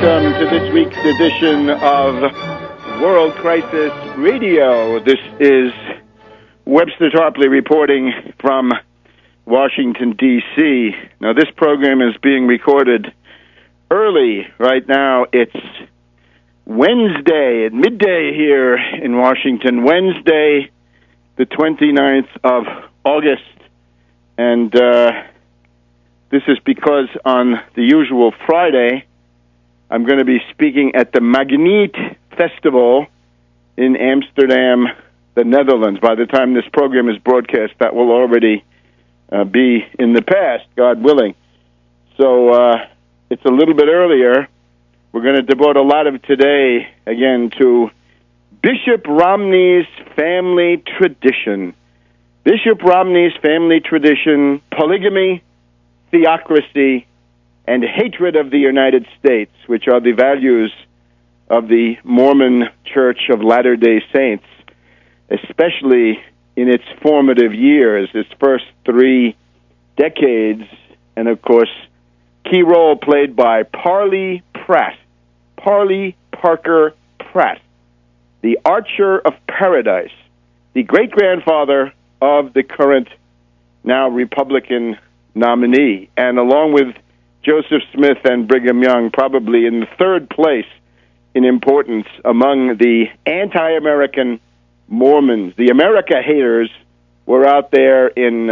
welcome to this week's edition of World Crisis Radio. This is Webster Tarpley reporting from Washington, D.C. Now, this program is being recorded early. Right now, it's Wednesday at midday here in Washington, Wednesday, the 29th of August. And this is because on the usual Friday, I'm going to be speaking at the Magneet Festival in Amsterdam, the Netherlands. By the time this program is broadcast, that will already be in the past, God willing. So it's a little bit earlier. We're going to devote a lot of today, again, to Bishop Romney's family tradition. Bishop Romney's family tradition, polygamy, theocracy, and hatred of the United States, which are the values of the Mormon Church of Latter-day Saints, especially in its formative years, its first 3 decades, and of course, key role played by Parley Parker Pratt, the Archer of Paradise, the great-grandfather of the current, now Republican nominee, and along with Joseph Smith and Brigham Young, probably in the third place in importance among the anti-American Mormons. The America haters were out there in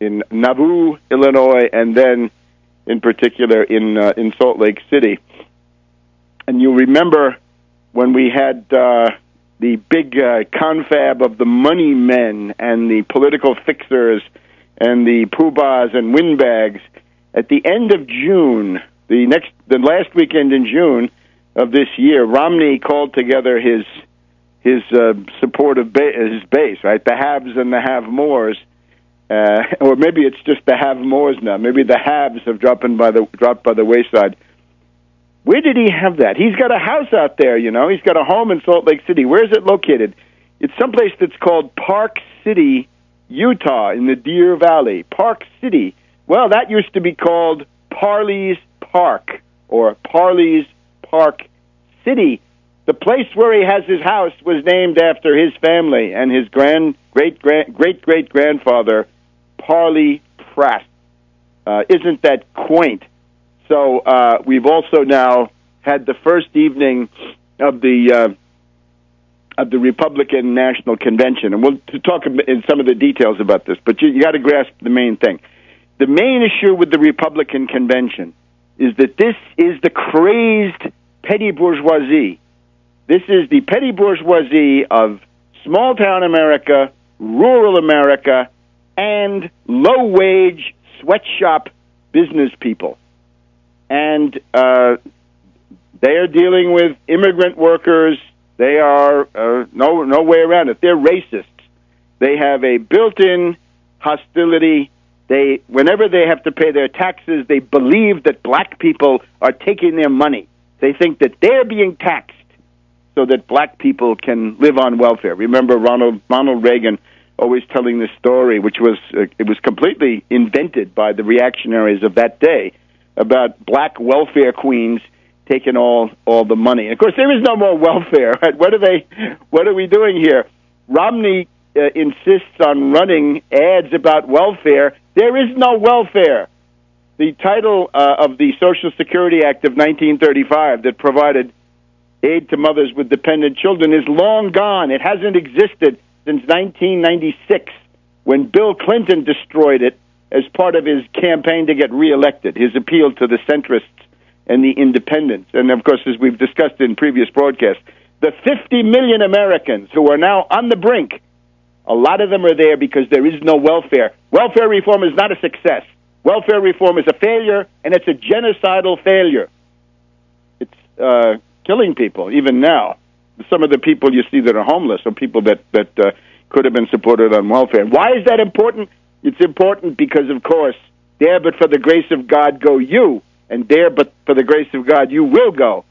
Nauvoo, Illinois, and then in particular in Salt Lake City. And you remember when we had the big confab of the money men and the political fixers and the poobahs and windbags. At the end of June, the last weekend in June of this year, Romney called together his supportive his base, right? The haves and the have-mores, or maybe it's just the have-mores now. Maybe the haves have dropped by the wayside. Where did he have that? He's got a house out there, you know. He's got a home in Salt Lake City. Where is it located? It's someplace that's called Park City, Utah, in the Deer Valley. Park City. Well, that used to be called Parley's Park, or Parley's Park City. The place where he has his house was named after his family and his great-great-grandfather, Parley Pratt. Isn't that quaint? So we've also now had the first evening of the Republican National Convention, and we'll talk in some of the details about this, but you got to grasp the main thing. The main issue with the Republican Convention is that this is the crazed petty bourgeoisie. This is the petty bourgeoisie of small-town America, rural America, and low-wage sweatshop business people. And they are dealing with immigrant workers. They are no way around it. They're racists. They have a built-in hostility. Whenever they have to pay their taxes, they believe that black people are taking their money. They think that they're being taxed so that black people can live on welfare. Remember Ronald Reagan always telling this story, which was it was completely invented by the reactionaries of that day, about black welfare queens taking all the money. And of course, there is no more welfare. Right? What are we doing here? Romney insists on running ads about welfare. There is no welfare. The title of the Social Security Act of 1935 that provided aid to mothers with dependent children is long gone. It hasn't existed since 1996, when Bill Clinton destroyed it as part of his campaign to get reelected, his appeal to the centrists and the independents. And, of course, as we've discussed in previous broadcasts, the 50 million Americans who are now on the brink, a lot of them are there because there is no welfare. Welfare reform is not a success. Welfare reform is a failure, and it's a genocidal failure. It's killing people, even now. Some of the people you see that are homeless are people that could have been supported on welfare. Why is that important? It's important because, of course, there but for the grace of God go you, and there but for the grace of God you will go.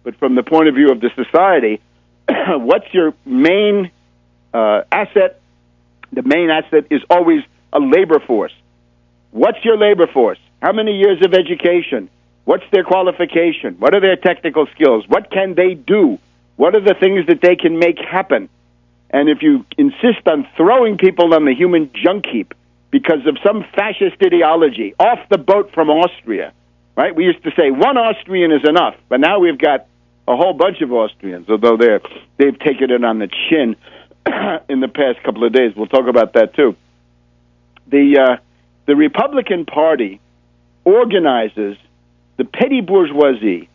But from the point of view of the society, what's your main asset? The main asset is always a labor force. What's your labor force? How many years of education? What's their qualification? What are their technical skills? What can they do? What are the things that they can make happen? And if you insist on throwing people on the human junk heap because of some fascist ideology off the boat from Austria, right? We used to say one Austrian is enough, but now we've got a whole bunch of Austrians, although they've taken it on the chin in the past couple of days. We'll talk about that too. The Republican Party organizes the petty bourgeoisie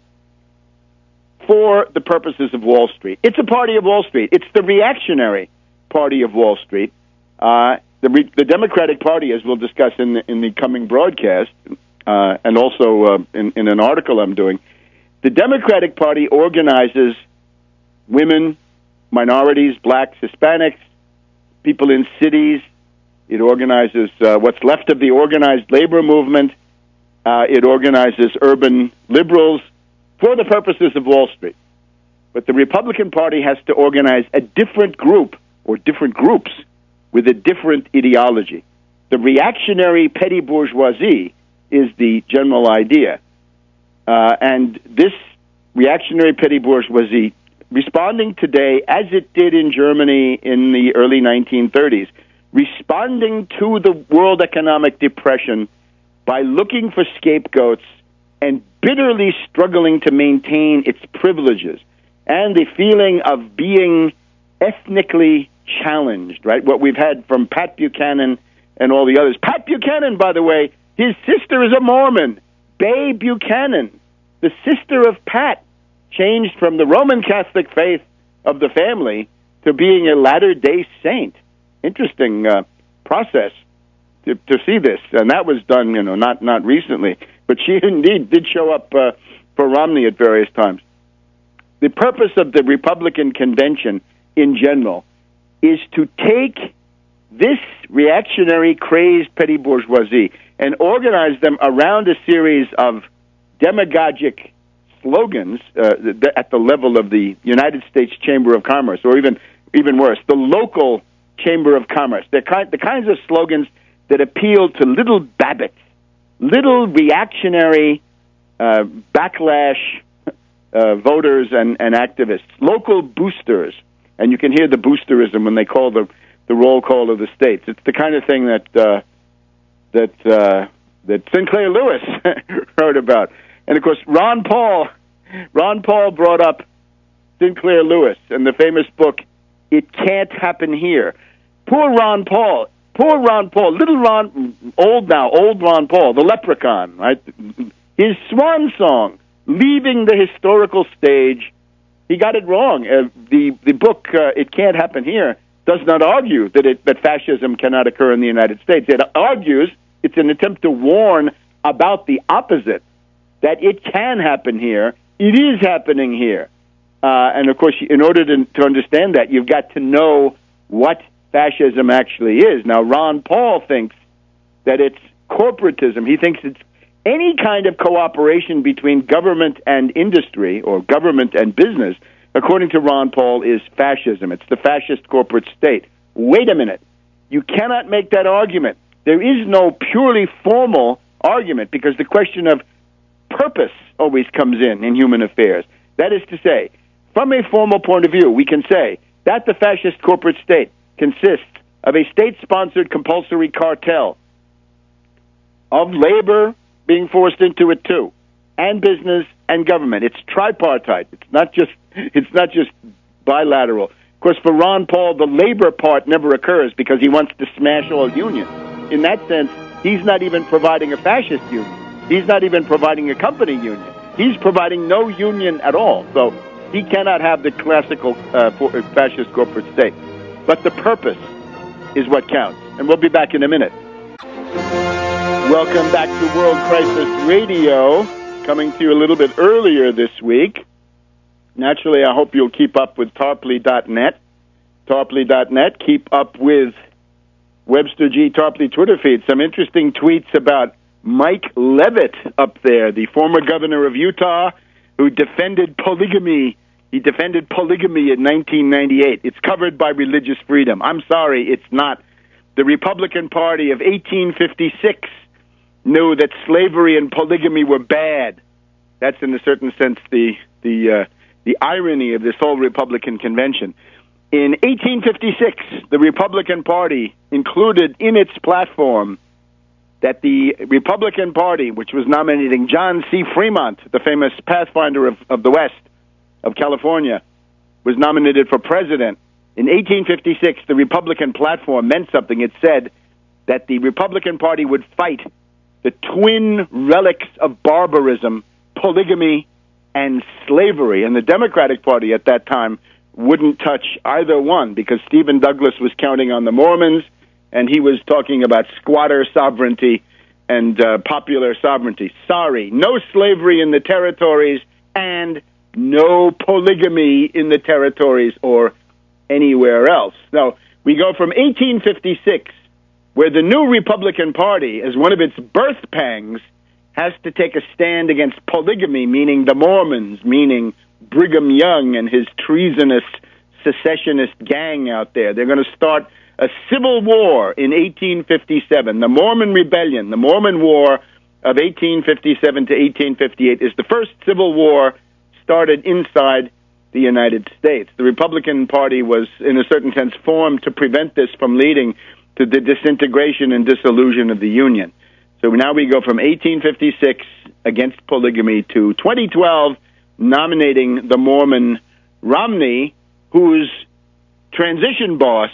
for the purposes of Wall Street. It's a party of Wall Street. It's the reactionary party of Wall Street. The Democratic Party, as we'll discuss in the coming broadcast, and also in an article I'm doing, the Democratic Party organizes women, minorities, blacks, Hispanics, people in cities. It organizes what's left of the organized labor movement. It organizes urban liberals for the purposes of Wall Street. But the Republican Party has to organize a different group or different groups with a different ideology. The reactionary petty bourgeoisie is the general idea. And this reactionary petty bourgeoisie, responding today as it did in Germany in the early 1930s, responding to the world economic depression by looking for scapegoats and bitterly struggling to maintain its privileges and the feeling of being ethnically challenged, right? What we've had from Pat Buchanan and all the others. Pat Buchanan, by the way, his sister is a Mormon. Bay Buchanan, the sister of Pat, changed from the Roman Catholic faith of the family to being a Latter-day Saint. Interesting process to see this, and that was done, not recently, but she indeed did show up for Romney at various times. The purpose of the Republican convention in general is to take this reactionary, crazed petty bourgeoisie and organize them around a series of demagogic slogans at the level of the United States Chamber of Commerce, or even worse, the local Chamber of Commerce. The kinds of slogans that appeal to little Babbitts, little reactionary backlash voters and activists, local boosters. And you can hear the boosterism when they call the roll call of the states. It's the kind of thing that Sinclair Lewis wrote about. And of course, Ron Paul brought up Sinclair Lewis in the famous book, It Can't Happen Here. Poor Ron Paul, little Ron, old Ron Paul, the leprechaun, right? His swan song, leaving the historical stage, he got it wrong. The book, It Can't Happen Here, does not argue that fascism cannot occur in the United States. It argues, it's an attempt to warn about the opposite, that it can happen here, it is happening here. And of course, in order to understand that, you've got to know what fascism actually is. Now, Ron Paul thinks that it's corporatism. He thinks it's any kind of cooperation between government and industry, or government and business, according to Ron Paul, is fascism. It's the fascist corporate state. Wait a minute. You cannot make that argument. There is no purely formal argument, because the question of purpose always comes in human affairs. That is to say, from a formal point of view, we can say that the fascist corporate state consists of a state-sponsored compulsory cartel of labor being forced into it too, and business and government. It's tripartite. It's not just bilateral. Of course, for Ron Paul, the labor part never occurs because he wants to smash all unions. In that sense, he's not even providing a fascist union. He's not even providing a company union. He's providing no union at all. So he cannot have the classical fascist corporate state. But the purpose is what counts. And we'll be back in a minute. Welcome back to World Crisis Radio, coming to you a little bit earlier this week. Naturally, I hope you'll keep up with Tarpley.net. Tarpley.net. Keep up with Webster G. Tarpley Twitter feed. Some interesting tweets about Mike Leavitt up there, the former governor of Utah, who defended polygamy. He defended polygamy in 1998. It's covered by religious freedom. I'm sorry, it's not. The Republican Party of 1856 knew that slavery and polygamy were bad. That's in a certain sense the irony of this whole Republican convention. In 1856, the Republican Party included in its platform that the Republican Party, which was nominating John C. Fremont, the famous pathfinder of the West, of California, was nominated for president. In 1856, the Republican platform meant something. It said that the Republican Party would fight the twin relics of barbarism, polygamy and slavery. And the Democratic Party at that time wouldn't touch either one because Stephen Douglas was counting on the Mormons, and he was talking about squatter sovereignty and popular sovereignty. Sorry, no slavery in the territories and no polygamy in the territories or anywhere else. Now, we go from 1856, where the new Republican Party, as one of its birth pangs, has to take a stand against polygamy, meaning the Mormons, meaning Brigham Young and his treasonous secessionist gang out there. They're going to start a civil war in 1857. The Mormon Rebellion, the Mormon War of 1857 to 1858, is the first civil war started inside the United States. The Republican Party was, in a certain sense, formed to prevent this from leading to the disintegration and dissolution of the Union. So now we go from 1856 against polygamy to 2012 nominating the Mormon Romney, whose transition boss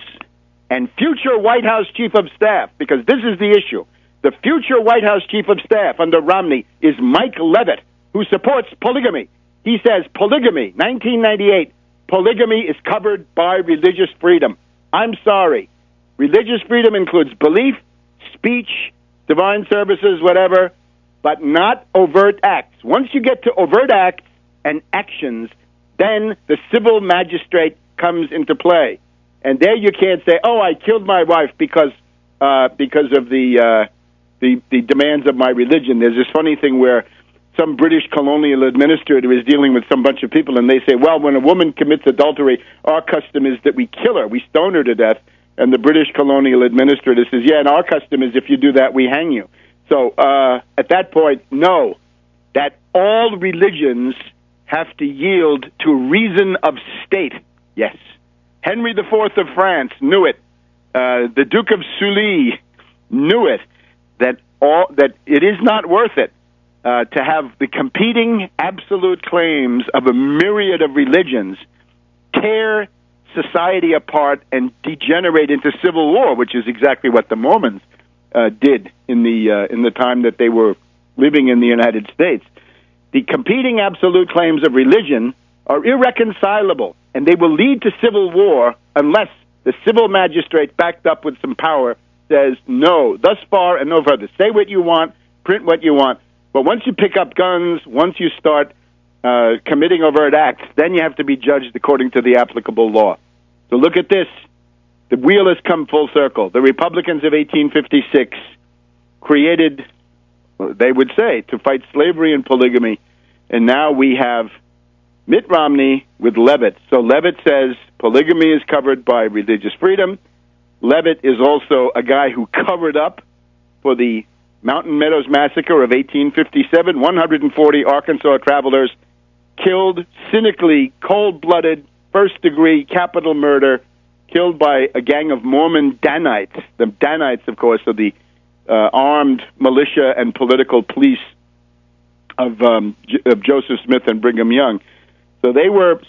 and future White House Chief of Staff, because this is the issue, the future White House Chief of Staff under Romney is Mike Leavitt, who supports polygamy. He says polygamy, 1998, polygamy is covered by religious freedom. I'm sorry. Religious freedom includes belief, speech, divine services, whatever, but not overt acts. Once you get to overt acts and actions, then the civil magistrate comes into play. And there you can't say, oh, I killed my wife because of the demands of my religion. There's this funny thing where some British colonial administrator is dealing with some bunch of people, and they say, well, when a woman commits adultery, our custom is that we kill her, we stone her to death. And the British colonial administrator says, yeah, and our custom is if you do that, we hang you. So at that point, no, that all religions have to yield to reason of state. Yes. Henry IV of France knew it. The Duke of Sully knew it, that it is not worth it to have the competing absolute claims of a myriad of religions tear society apart and degenerate into civil war, which is exactly what the Mormons did in the time that they were living in the United States. The competing absolute claims of religion are irreconcilable, and they will lead to civil war unless the civil magistrate, backed up with some power, says no, thus far and no further. Say what you want, print what you want, but once you pick up guns, once you start committing overt acts, then you have to be judged according to the applicable law. So look at this. The wheel has come full circle. The Republicans of 1856 created, they would say, to fight slavery and polygamy, and now we have Mitt Romney with Leavitt. So Leavitt says polygamy is covered by religious freedom. Leavitt is also a guy who covered up for the Mountain Meadows Massacre of 1857. 140 Arkansas travelers killed, cynically, cold-blooded, first-degree capital murder, killed by a gang of Mormon Danites. The Danites, of course, are the armed militia and political police of Joseph Smith and Brigham Young. So they were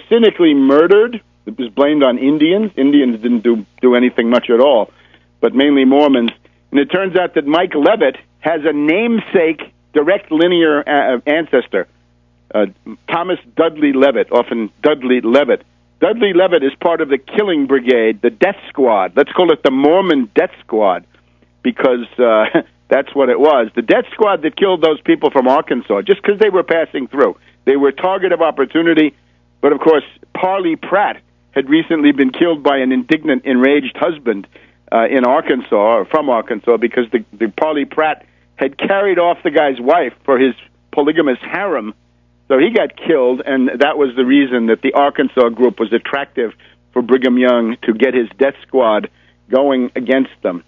cynically murdered. It was blamed on Indians. Indians didn't do anything much at all, but mainly Mormons. And it turns out that Mike Leavitt has a namesake, direct linear ancestor, Thomas Dudley Leavitt, often Dudley Leavitt. Dudley Leavitt is part of the killing brigade, the death squad. Let's call it the Mormon death squad, because that's what it was. The death squad that killed those people from Arkansas, just because they were passing through. They were a target of opportunity, but of course, Parley Pratt had recently been killed by an indignant, enraged husband in Arkansas, or from Arkansas, because the Parley Pratt had carried off the guy's wife for his polygamous harem. So he got killed, and that was the reason that the Arkansas group was attractive for Brigham Young to get his death squad going against them.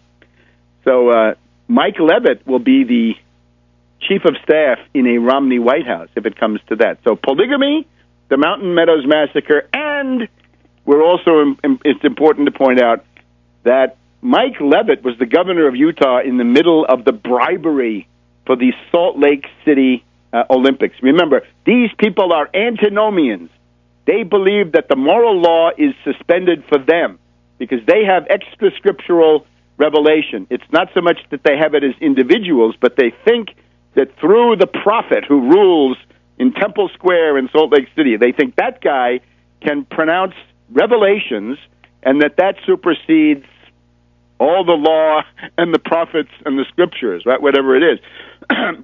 So Mike Leavitt will be chief of staff in a Romney White House, if it comes to that. So polygamy, the Mountain Meadows Massacre, and we're also, it's important to point out that Mike Leavitt was the governor of Utah in the middle of the bribery for the Salt Lake City Olympics. Remember, these people are antinomians. They believe that the moral law is suspended for them because they have extra scriptural revelation. It's not so much that they have it as individuals, but they think that through the prophet who rules in Temple Square in Salt Lake City, they think that guy can pronounce revelations and that supersedes all the law and the prophets and the scriptures, right? Whatever it is.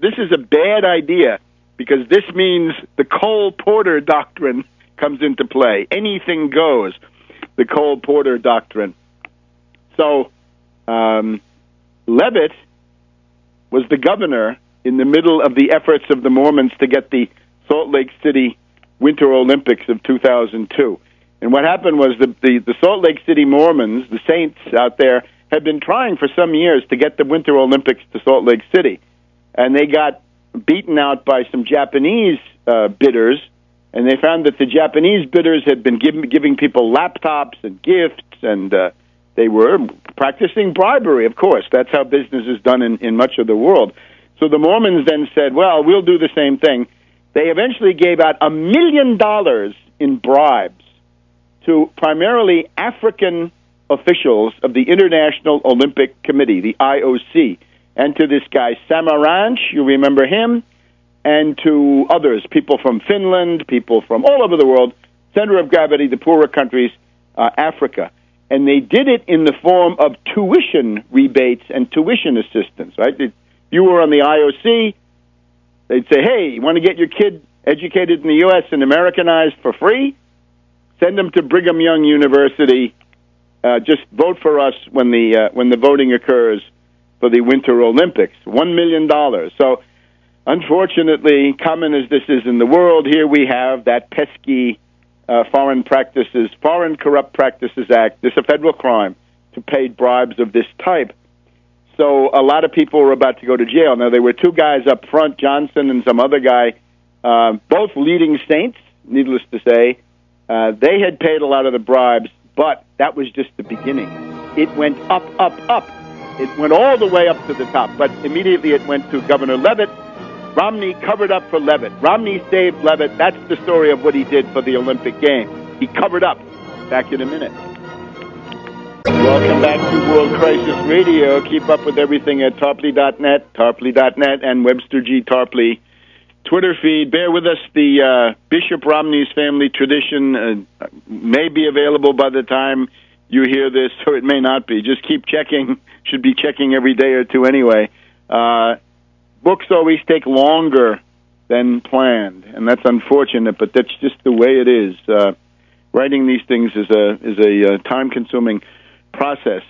This is a bad idea because this means the Cole Porter doctrine comes into play. Anything goes, the Cole Porter doctrine. So Leavitt was the governor in the middle of the efforts of the Mormons to get the Salt Lake City Winter Olympics of 2002. And what happened was the Salt Lake City Mormons, the saints out there, had been trying for some years to get the Winter Olympics to Salt Lake City. And they got beaten out by some Japanese bidders, and they found that the Japanese bidders had been giving people laptops and gifts, and they were practicing bribery, of course. That's how business is done in much of the world. So the Mormons then said, well, we'll do the same thing. They eventually gave out $1 million in bribes to primarily African officials of the International Olympic Committee, the IOC, and to this guy Samaranch, you remember him, and to others, people from Finland, people from all over the world, center of gravity, the poorer countries, Africa. And they did it in the form of tuition rebates and tuition assistance, right? If you were on the IOC, they'd say, hey, you want to get your kid educated in the U.S. and Americanized for free? Send them to Brigham Young University. Just vote for us when the voting occurs for the Winter Olympics. $1 million. So, unfortunately, common as this is in the world, here we have that pesky Foreign Corrupt Practices Act. This is a federal crime to pay bribes of this type. So a lot of people were about to go to jail. Now, there were two guys up front, Johnson and some other guy, both leading saints, needless to say. They had paid a lot of the bribes, but that was just the beginning. It went up, up, up. It went all the way up to the top, but immediately it went to Governor Leavitt. Romney covered up for Leavitt. Romney saved Leavitt. That's the story of what he did for the Olympic Games. He covered up. Back in a minute. Welcome back to World Crisis Radio. Keep up with everything at Tarpley.net, and Webster G. Tarpley Twitter feed. Bear with us. The Bishop Romney's family tradition may be available by the time you hear this, or it may not be. Just keep checking. Should be checking every day or two anyway. Books always take longer than planned, and that's unfortunate, but that's just the way it is. Writing these things is a time-consuming process.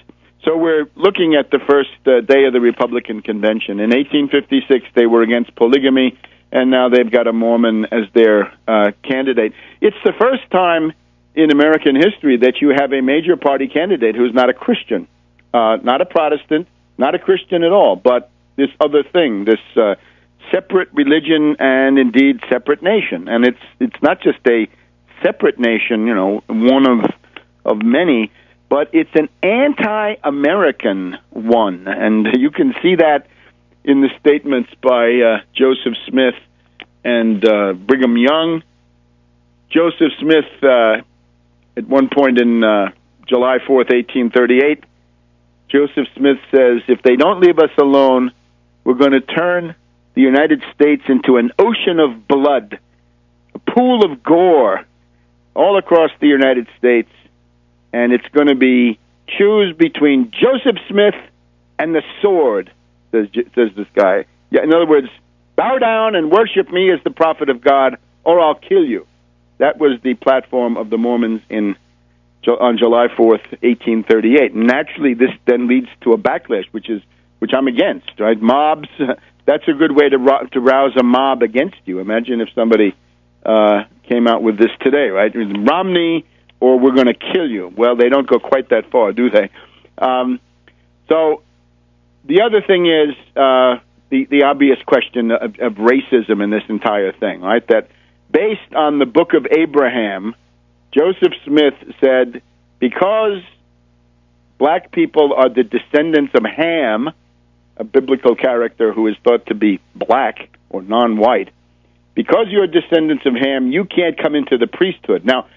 So we're looking at the first day of the Republican Convention. In 1856, they were against polygamy, and now they've got a Mormon as their candidate. It's the first time in American history that you have a major party candidate who's not a Christian, not a Protestant, not a Christian at all, but this other thing, this separate religion and indeed separate nation. And it's not just a separate nation, one of many, but it's an anti-American one. And you can see that in the statements by Joseph Smith and Brigham Young. Joseph Smith, at one point in July 4th, 1838, Joseph Smith says, if they don't leave us alone, we're going to turn the United States into an ocean of blood, a pool of gore all across the United States, and it's going to be choose between Joseph Smith and the sword, says this guy. Yeah, in other words, bow down and worship me as the prophet of God, or I'll kill you. That was the platform of the Mormons on July 4th, 1838. Naturally, this then leads to a backlash, which I'm against, right? Mobs, that's a good way to rouse a mob against you. Imagine if somebody came out with this today, right? Romney, or we're going to kill you. Well, they don't go quite that far, do they? So the other thing is the obvious question of racism in this entire thing, right? That based on the Book of Abraham, Joseph Smith said, because black people are the descendants of Ham, a biblical character who is thought to be black or non-white, because you're descendants of Ham, you can't come into the priesthood. Now,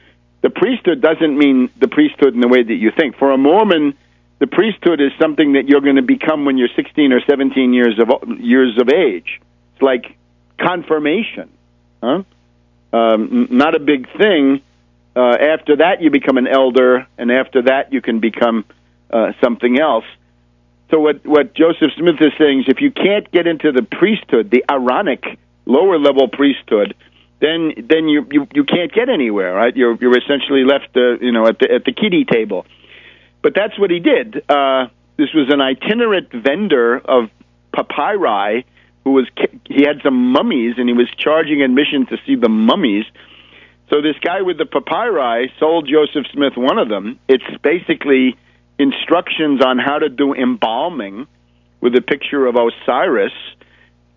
the priesthood doesn't mean the priesthood in the way that you think. For a Mormon, the priesthood is something that you're going to become when you're 16 or 17 years of age. It's like confirmation, huh? Not a big thing. After that, you become an elder, and after that, you can become something else. So what Joseph Smith is saying is, if you can't get into the priesthood, the Aaronic lower level priesthood, then you can't get anywhere, right? You're essentially left, at the kiddie table. But that's what he did. This was an itinerant vendor of papyri he had some mummies, and he was charging admission to see the mummies. So this guy with the papyri sold Joseph Smith one of them. It's basically instructions on how to do embalming with a picture of Osiris.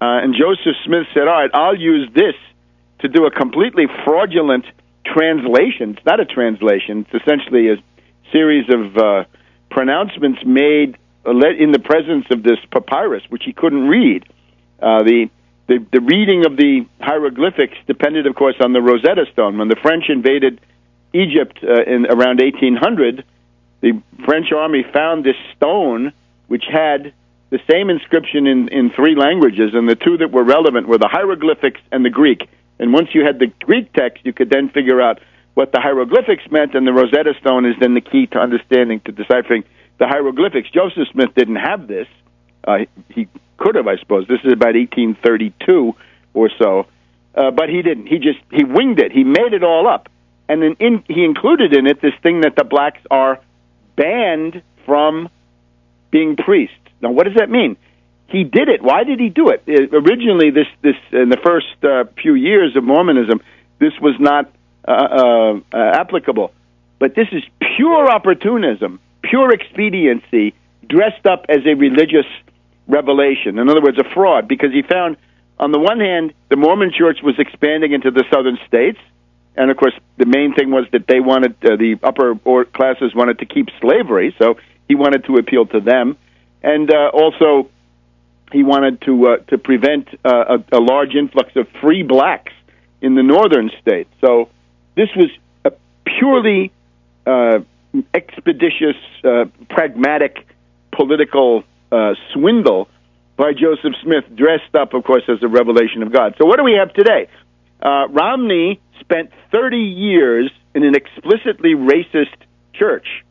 And Joseph Smith said, all right, I'll use this to do a completely fraudulent translation. It's not a translation. It's essentially a series of pronouncements made in the presence of this papyrus, which he couldn't read. The reading of the hieroglyphics depended, of course, on the Rosetta Stone. When the French invaded Egypt in around 1800, the French army found this stone which had the same inscription in three languages, and the two that were relevant were the hieroglyphics and the Greek. And once you had the Greek text, you could then figure out what the hieroglyphics meant, and the Rosetta Stone is then the key to understanding, to deciphering the hieroglyphics. Joseph Smith didn't have this. He could have, I suppose. This is about 1832 or so, but he didn't. He winged it. He made it all up. And then he included in it this thing that the blacks are banned from being priests. Now, what does that mean? He did it. Why did he do it? Originally, this in the first few years of Mormonism, this was not applicable. But this is pure opportunism, pure expediency, dressed up as a religious revelation. In other words, a fraud, because he found, on the one hand, the Mormon Church was expanding into the southern states, and of course, the main thing was that they wanted, the upper classes wanted to keep slavery, so he wanted to appeal to them, and also he wanted to prevent a large influx of free blacks in the northern states. So this was a purely expeditious, pragmatic political swindle by Joseph Smith, dressed up, of course, as a revelation of God. So what do we have today? Romney spent 30 years in an explicitly racist church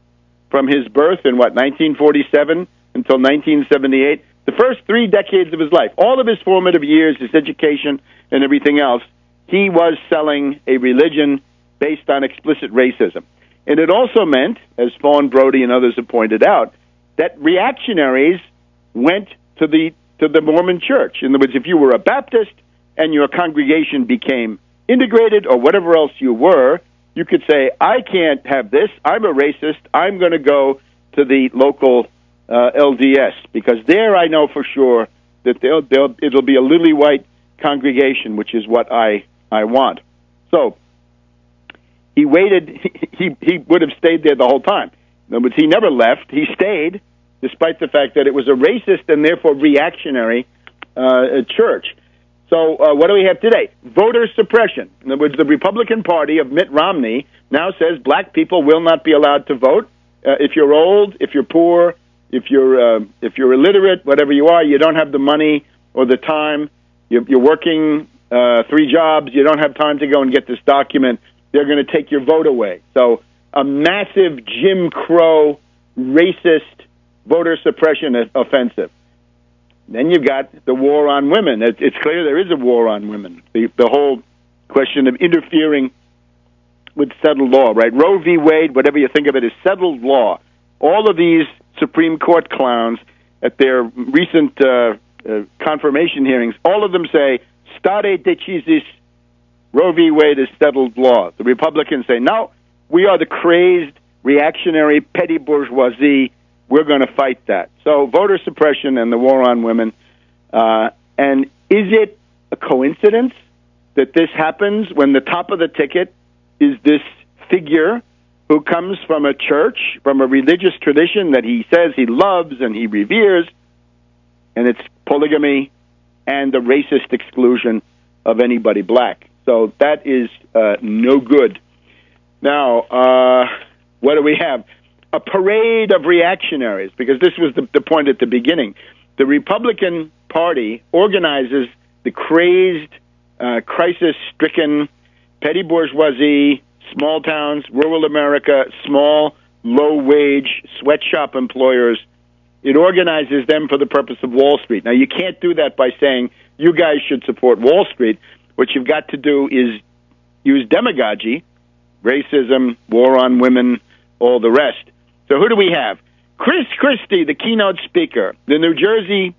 from his birth in, 1947 until 1978. The first 3 decades of his life, all of his formative years, his education, and everything else, he was selling a religion based on explicit racism. And it also meant, as Fawn Brody and others have pointed out, that reactionaries went to the Mormon Church. In other words, if you were a Baptist and your congregation became integrated or whatever else you were, you could say, I can't have this, I'm a racist, I'm going to go to the local LDS, because there I know for sure that it'll be a lily white congregation, which is what I want. So he waited. He would have stayed there the whole time. In other words, he never left. He stayed, despite the fact that it was a racist and therefore reactionary church. So what do we have today? Voter suppression. In other words, the Republican Party of Mitt Romney now says black people will not be allowed to vote. If you're old, if you're poor, if you're illiterate, whatever you are, you don't have the money or the time. You're working 3 jobs. You don't have time to go and get this document. They're going to take your vote away. So a massive Jim Crow, racist voter suppression offensive. Then you've got the war on women. It's clear there is a war on women. The whole question of interfering with settled law, right? Roe v. Wade, whatever you think of it, is settled law. All of these Supreme Court clowns at their recent confirmation hearings, all of them say, stare decisis, Roe v. Wade is settled law. The Republicans say, no, we are the crazed, reactionary, petty bourgeoisie. We're going to fight that. So voter suppression and the war on women. And is it a coincidence that this happens when the top of the ticket is this figure who comes from a church, from a religious tradition that he says he loves and he reveres, and it's polygamy and the racist exclusion of anybody black? So that is no good. Now, what do we have? A parade of reactionaries, because this was the point at the beginning. The Republican Party organizes the crazed, crisis-stricken, petty bourgeoisie, small towns, rural America, small, low-wage, sweatshop employers. It organizes them for the purpose of Wall Street. Now, you can't do that by saying, you guys should support Wall Street. What you've got to do is use demagogy, racism, war on women, all the rest. So who do we have? Chris Christie, the keynote speaker, the New Jersey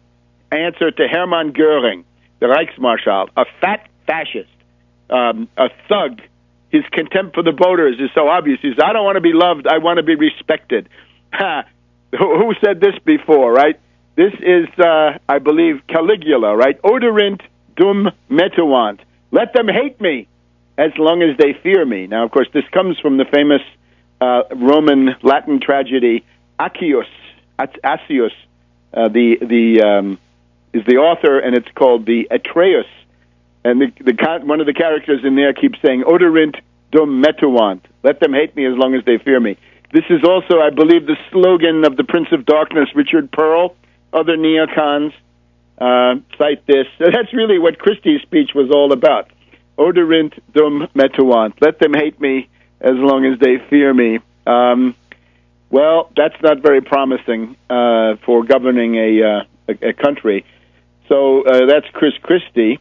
answer to Hermann Goering, the Reichsmarschall, a fat fascist, a thug. His contempt for the voters is so obvious. He says, I don't want to be loved, I want to be respected. Who said this before, right? This is, I believe, Caligula, right? Oderint dum metuant. Let them hate me as long as they fear me. Now, of course, this comes from the famous Roman Latin tragedy Accius. Is the author, and it's called the Atreus. And one of the characters in there keeps saying, Oderint dum metuant. Let them hate me as long as they fear me. This is also, I believe, the slogan of the Prince of Darkness, Richard Pearl. Other neocons cite this. So that's really what Christie's speech was all about. Oderint dum metuant. Let them hate me as long as they fear me. Well, that's not very promising for governing a country. So that's Chris Christie.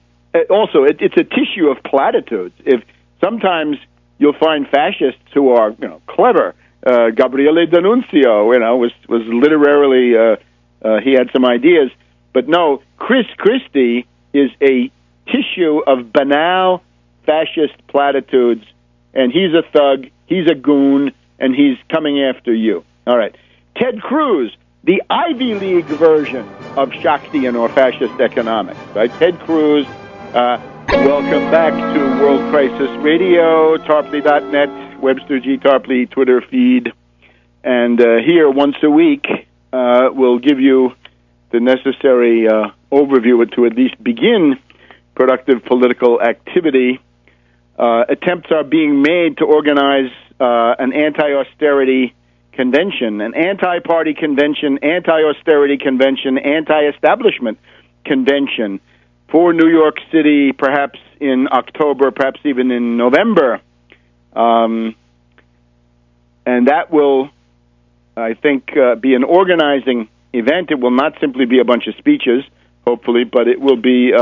Also, it's a tissue of platitudes. If sometimes you'll find fascists who are, clever. Gabriele D'Annunzio, was literarily he had some ideas, but no, Chris Christie is a tissue of banal fascist platitudes, and he's a thug, he's a goon, and he's coming after you. All right, Ted Cruz, the Ivy League version of Shaktian or fascist economics. Right, Ted Cruz. Welcome back to World Crisis Radio, Tarpley.net, Webster G. Tarpley Twitter feed. And here, once a week, we'll give you the necessary overview to at least begin productive political activity. Attempts are being made to organize an anti-austerity convention, an anti-party convention, anti-austerity convention, anti-establishment convention for New York City, perhaps in October, perhaps even in November. And that will, I think, be an organizing event. It will not simply be a bunch of speeches, hopefully, but it will be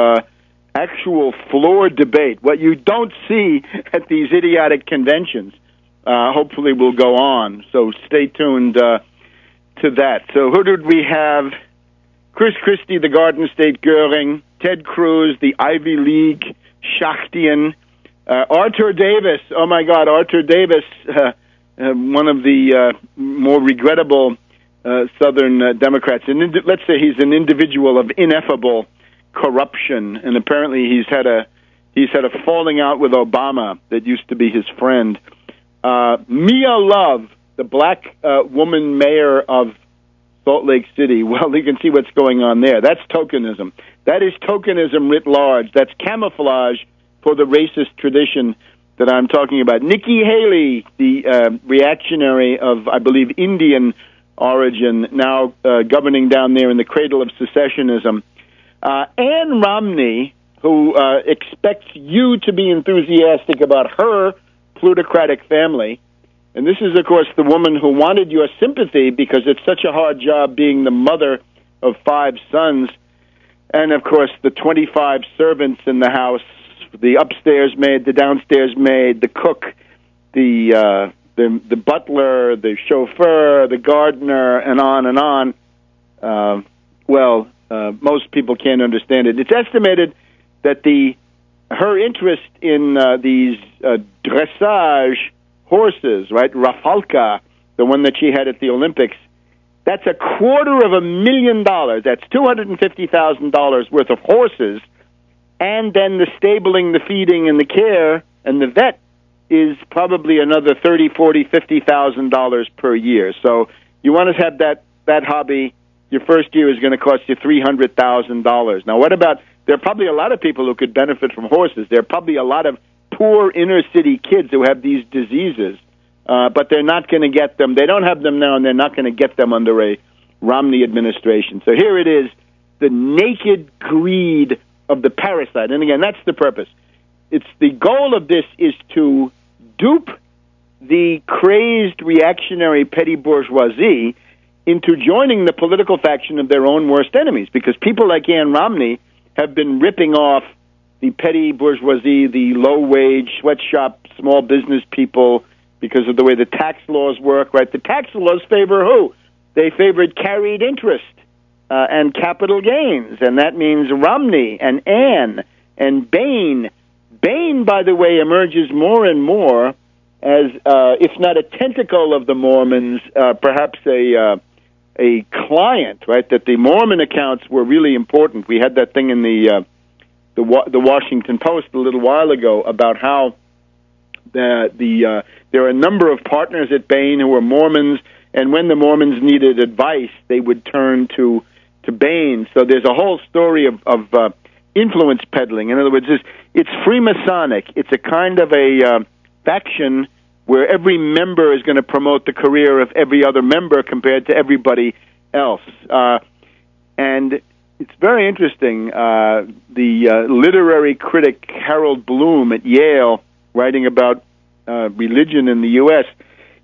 actual floor debate. What you don't see at these idiotic conventions, hopefully will go on. So stay tuned to that. So who did we have? Chris Christie, the Garden State Goering, Ted Cruz, the Ivy League Shaktian, Arthur Davis. Oh my God, Arthur Davis, one of the more regrettable Southern Democrats. And let's say he's an individual of ineffable corruption, and apparently he's had a falling out with Obama that used to be his friend. Mia Love, the black woman mayor of Salt Lake City. Well, you can see what's going on there. That's tokenism. That is tokenism writ large. That's camouflage for the racist tradition that I'm talking about. Nikki Haley, the reactionary of, I believe, Indian origin, now governing down there in the cradle of secessionism. Ann Romney, who expects you to be enthusiastic about her plutocratic family. And this is, of course, the woman who wanted your sympathy because it's such a hard job being the mother of 5 sons. And, of course, the 25 servants in the house, the upstairs maid, the downstairs maid, the cook, the butler, the chauffeur, the gardener, and on and on. Most people can't understand it. It's estimated that her interest in these dressage horses, right, Rafalka, the one that she had at the Olympics, That's $250,000. That's $250,000 worth of horses, and then the stabling, the feeding, and the care, and the vet is probably another $30,000, $40,000, $50,000 per year. So you want to have that hobby. Your first year is going to cost you $300,000. Now, what about? There are probably a lot of people who could benefit from horses. There are probably a lot of poor inner city kids who have these diseases, but they're not going to get them. They don't have them now, and they're not going to get them under a Romney administration. So here it is, the naked greed of the parasite. And again, that's the purpose. It's the goal of this is to dupe the crazed reactionary petty bourgeoisie into joining the political faction of their own worst enemies, because people like Ann Romney have been ripping off the petty bourgeoisie, the low-wage, sweatshop, small business people because of the way the tax laws work, right? The tax laws favor who? They favored carried interest and capital gains, and that means Romney and Ann and Bain. Bain, by the way, emerges more and more as, if not a tentacle of the Mormons, perhaps a client, right? That the Mormon accounts were really important. We had that thing in the Washington Post a little while ago about how there are a number of partners at Bain who were Mormons, and when the Mormons needed advice, they would turn to Bain. So there's a whole story of influence peddling. In other words, it's Freemasonic. It's a kind of a faction where every member is going to promote the career of every other member compared to everybody else. And it's very interesting. The literary critic Harold Bloom at Yale, writing about religion in the U.S.,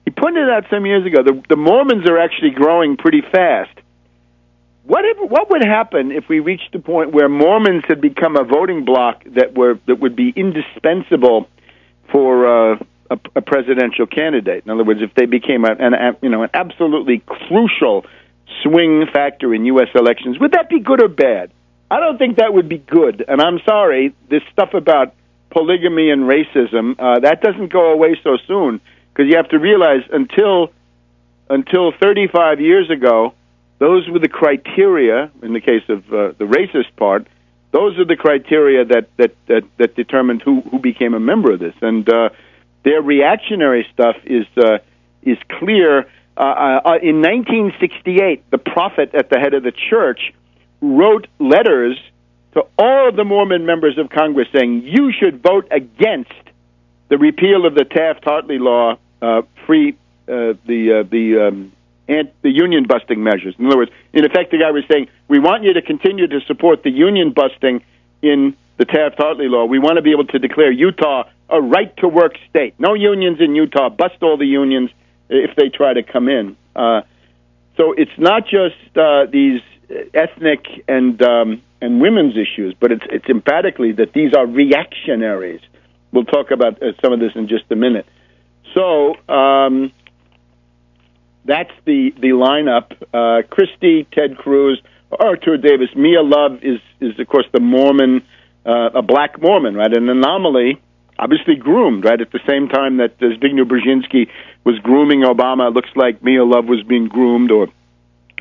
he pointed out some years ago the Mormons are actually growing pretty fast. What would happen if we reached a point where Mormons had become a voting bloc that would be indispensable for a presidential candidate? In other words, if they became an absolutely crucial swing factor in U.S. elections, would that be good or bad? I don't think that would be good, and I'm sorry, this stuff about polygamy and racism, that doesn't go away so soon, because you have to realize until 35 years ago, those were the criteria, in the case of the racist part, those are the criteria that determined who became a member of this. And their reactionary stuff is clear. In 1968, the prophet at the head of the church wrote letters to all of the Mormon members of Congress saying, you should vote against the repeal of the Taft-Hartley law, the union-busting measures. In other words, in effect, the guy was saying, we want you to continue to support the union-busting in the Taft-Hartley law. We want to be able to declare Utah a right-to-work state. No unions in Utah. Bust all the unions if they try to come in. So it's not just these ethnic and women's issues, but it's emphatically that these are reactionaries. We'll talk about some of this in just a minute. So that's the lineup. Christie, Ted Cruz, Arthur Davis. Mia Love is of course the Mormon, a black Mormon, right? An anomaly, obviously groomed, right? At the same time that Zbigniew Brzezinski was grooming Obama, it looks like Mia Love was being groomed, or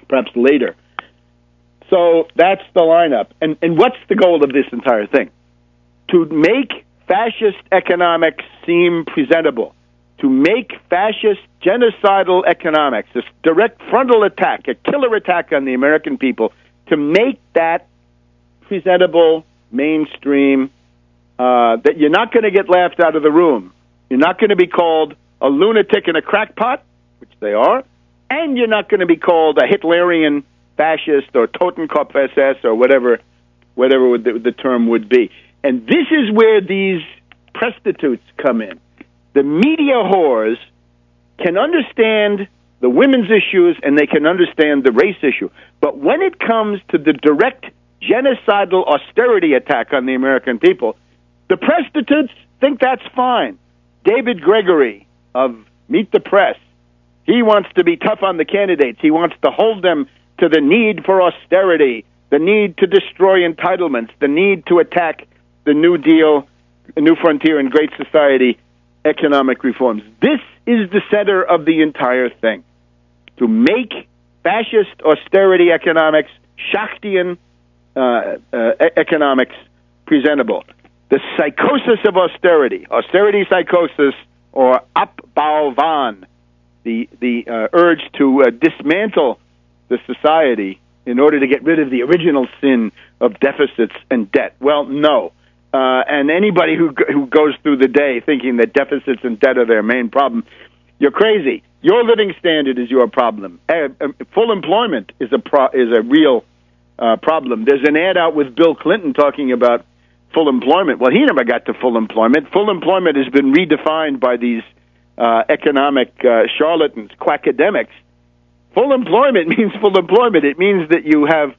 perhaps later. So that's the lineup. And what's the goal of this entire thing? To make fascist economics seem presentable. To make fascist, genocidal economics, this direct frontal attack, a killer attack on the American people, to make that presentable, mainstream, that you're not going to get laughed out of the room. You're not going to be called a lunatic and a crackpot, which they are, and you're not going to be called a Hitlerian fascist or Totenkopf SS or whatever the term would be. And this is where these prostitutes come in. The media whores can understand the women's issues and they can understand the race issue. But when it comes to the direct genocidal austerity attack on the American people, the prostitutes think that's fine. David Gregory of Meet the Press, he wants to be tough on the candidates. He wants to hold them to the need for austerity, the need to destroy entitlements, the need to attack the New Deal, New Frontier, and Great Society economic reforms. This is the center of the entire thing. To make fascist austerity economics, Shaktian economics presentable. The psychosis of austerity psychosis, or Abbauwahn, the urge to dismantle the society in order to get rid of the original sin of deficits and debt. Well, no. And anybody who goes through the day thinking that deficits and debt are their main problem, you're crazy. Your living standard is your problem. Full employment is a real problem. There's an ad out with Bill Clinton talking about full employment. Well, he never got to full employment. Full employment has been redefined by these economic charlatans, quackademics. Full employment means full employment. It means that you have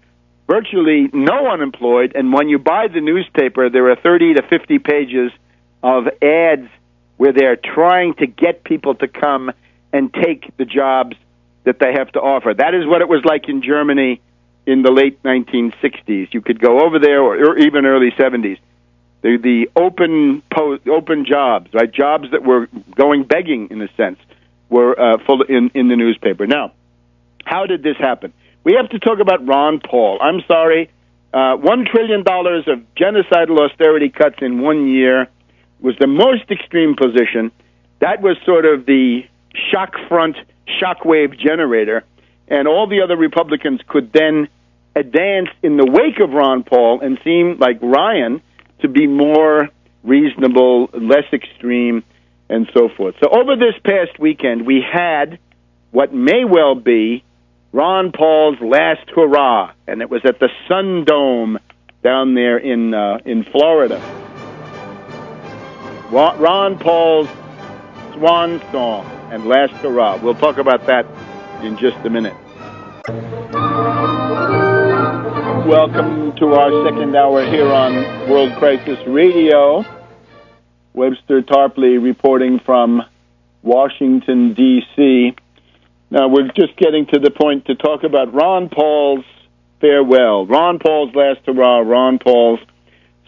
virtually no unemployed, and when you buy the newspaper, there are 30 to 50 pages of ads where they're trying to get people to come and take the jobs that they have to offer. That is what it was like in Germany in the late 1960s. You could go over there, or even early 70s. The open jobs, right? Jobs that were going begging, in a sense, were full in the newspaper. Now, how did this happen? We have to talk about Ron Paul. I'm sorry. $1 trillion of genocidal austerity cuts in 1 year was the most extreme position. That was sort of the shockwave generator, and all the other Republicans could then advance in the wake of Ron Paul and seem like Ryan to be more reasonable, less extreme, and so forth. So over this past weekend, we had what may well be Ron Paul's last hurrah, and it was at the Sun Dome down there in Florida. Ron Paul's swan song and last hurrah. We'll talk about that in just a minute. Welcome to our second hour here on World Crisis Radio. Webster Tarpley reporting from Washington, D.C. Now, we're just getting to the point to talk about Ron Paul's farewell, Ron Paul's last hurrah, Ron Paul's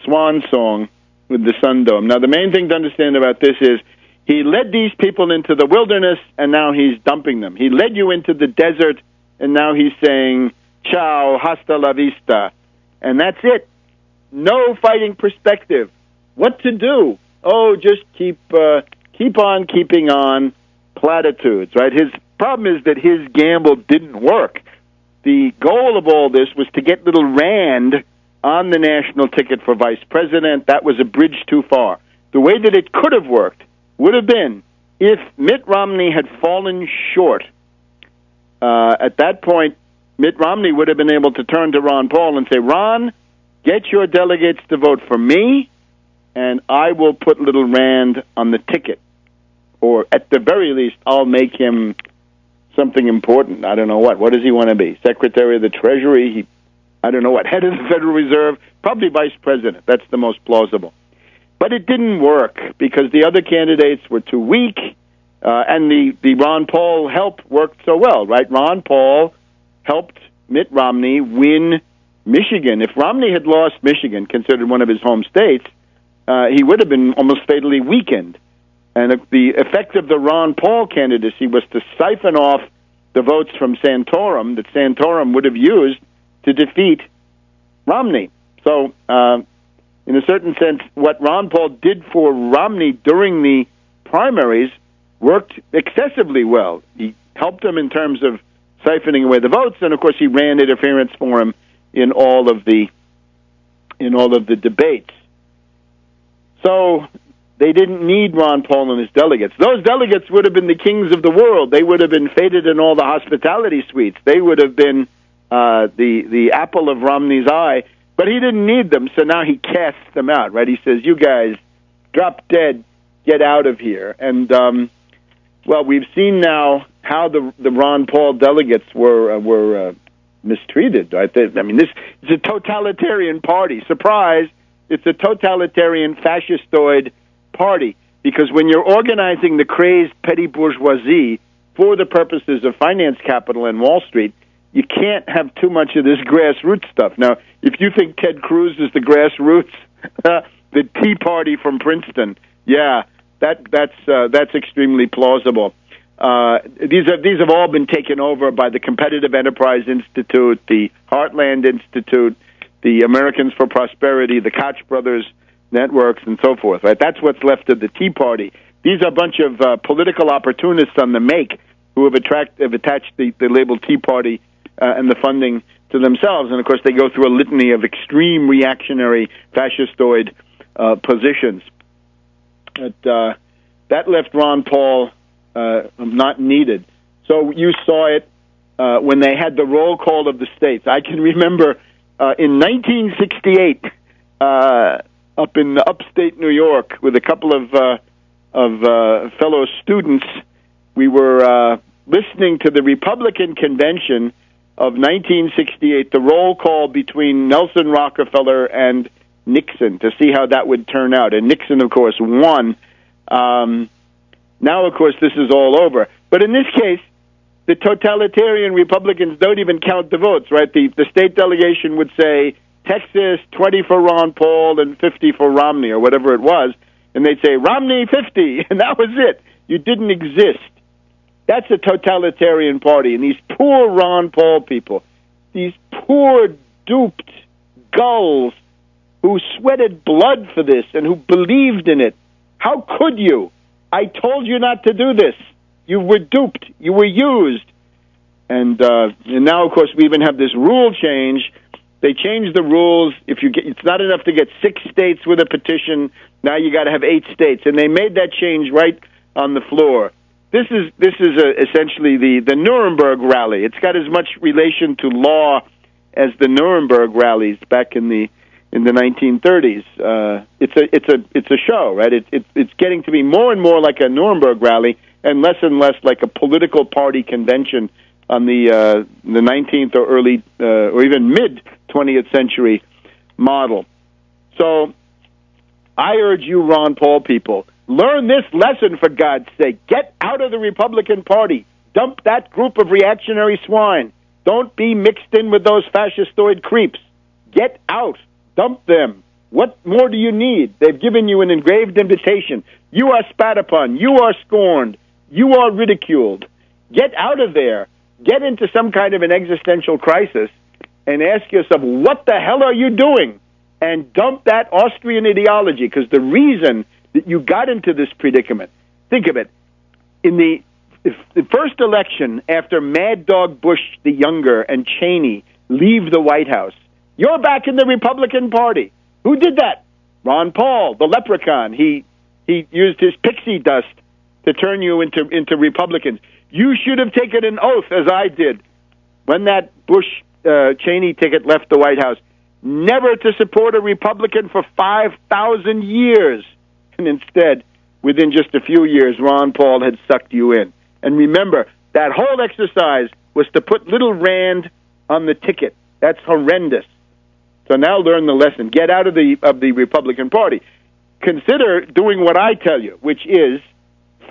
swan song with the Sun Dome. Now, the main thing to understand about this is he led these people into the wilderness, and now he's dumping them. He led you into the desert, and now he's saying, ciao, hasta la vista. And that's it. No fighting perspective. What to do? Oh, just keep on keeping on. Platitudes, right? His problem is that his gamble didn't work. The goal of all this was to get little Rand on the national ticket for vice president. That was a bridge too far. The way that it could have worked would have been if Mitt Romney had fallen short. At that point, Mitt Romney would have been able to turn to Ron Paul and say, Ron, get your delegates to vote for me, and I will put little Rand on the ticket. Or at the very least, I'll make him something important. I don't know what. What does he want to be? Secretary of the Treasury? I don't know what. Head of the Federal Reserve? Probably vice president. That's the most plausible. But it didn't work because the other candidates were too weak, and the Ron Paul help worked so well, right? Ron Paul helped Mitt Romney win Michigan. If Romney had lost Michigan, considered one of his home states, he would have been almost fatally weakened. And the effect of the Ron Paul candidacy was to siphon off the votes from Santorum that Santorum would have used to defeat Romney. So, in a certain sense, what Ron Paul did for Romney during the primaries worked excessively well. He helped him in terms of siphoning away the votes, and of course he ran interference for him in all of the debates. So they didn't need Ron Paul and his delegates. Those delegates would have been the kings of the world. They would have been feted in all the hospitality suites. They would have been the apple of Romney's eye. But he didn't need them, so now he casts them out, right? He says, you guys, drop dead, get out of here. And, well, we've seen now how the Ron Paul delegates were mistreated. Right? I mean, this is a totalitarian party. Surprise, it's a totalitarian fascistoid party, because when you're organizing the crazed petty bourgeoisie for the purposes of finance capital and Wall Street, you can't have too much of this grassroots stuff. Now, if you think Ted Cruz is the grassroots, the Tea Party from Princeton, yeah, that's extremely plausible. These have all been taken over by the Competitive Enterprise Institute, the Heartland Institute, the Americans for Prosperity, the Koch brothers networks, and so forth. Right? That's what's left of the Tea Party. These are a bunch of political opportunists on the make who have attached the label Tea Party and the funding to themselves. And, of course, they go through a litany of extreme reactionary fascistoid positions. But, that left Ron Paul not needed. So you saw it when they had the roll call of the states. I can remember in 1968 up in upstate New York with a couple of fellow students, we were listening to the Republican convention of 1968, the roll call between Nelson Rockefeller and Nixon to see how that would turn out. And Nixon, of course, won. Now, of course, this is all over. But in this case, the totalitarian Republicans don't even count the votes, right? The state delegation would say, Texas, 20 for Ron Paul and 50 for Romney, or whatever it was. And they'd say, Romney, 50, and that was it. You didn't exist. That's a totalitarian party. And these poor Ron Paul people, these poor duped gulls who sweated blood for this and who believed in it. How could you? I told you not to do this. You were duped. You were used. And now, of course, we even have this rule change. They changed the rules. It's not enough to get 6 states with a petition. Now you got to have 8 states, and they made that change right on the floor. This is essentially the Nuremberg rally. It's got as much relation to law as the Nuremberg rallies back in the 1930s. It's a show, right? It's getting to be more and more like a Nuremberg rally and less like a political party convention on the 19th or early or even mid 20th century model. So I urge you, Ron Paul people, learn this lesson for God's sake. Get out of the Republican Party. Dump that group of reactionary swine. Don't be mixed in with those fascistoid creeps. Get out. Dump them. What more do you need? They've given you an engraved invitation. You are spat upon. You are scorned. You are ridiculed. Get out of there. Get into some kind of an existential crisis and ask yourself, what the hell are you doing? And dump that Austrian ideology, because the reason that you got into this predicament, think of it, in the first election after Mad Dog Bush the Younger and Cheney leave the White House, you're back in the Republican Party. Who did that? Ron Paul, the leprechaun. He used his pixie dust to turn you into Republicans. You should have taken an oath, as I did, when that Bush-Cheney ticket left the White House, never to support a Republican for 5,000 years. And instead, within just a few years, Ron Paul had sucked you in. And remember, that whole exercise was to put little Rand on the ticket. That's horrendous. So now learn the lesson. Get out of the Republican Party. Consider doing what I tell you, which is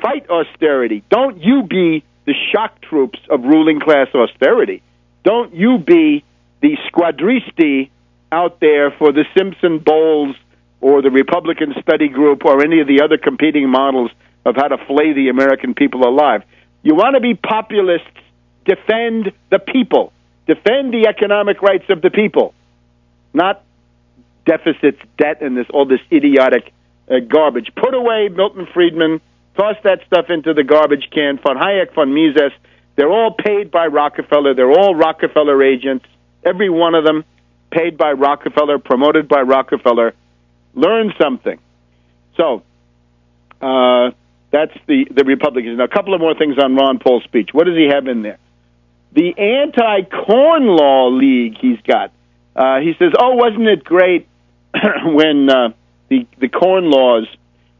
fight austerity. Don't you be the shock troops of ruling class austerity. Don't you be the squadristi out there for the Simpson Bowles or the Republican Study Group or any of the other competing models of how to flay the American people alive. You want to be populists, defend the people. Defend the economic rights of the people, not deficits, debt, and all this idiotic garbage. Put away Milton Friedman. Toss that stuff into the garbage can. Von Hayek, von Mises, they're all paid by Rockefeller. They're all Rockefeller agents, every one of them paid by Rockefeller, promoted by Rockefeller. Learn something. So that's the Republicans. Now, a couple of more things on Ron Paul's speech. What does he have in there? The Anti-Corn Law League he's got. He says, wasn't it great when the corn laws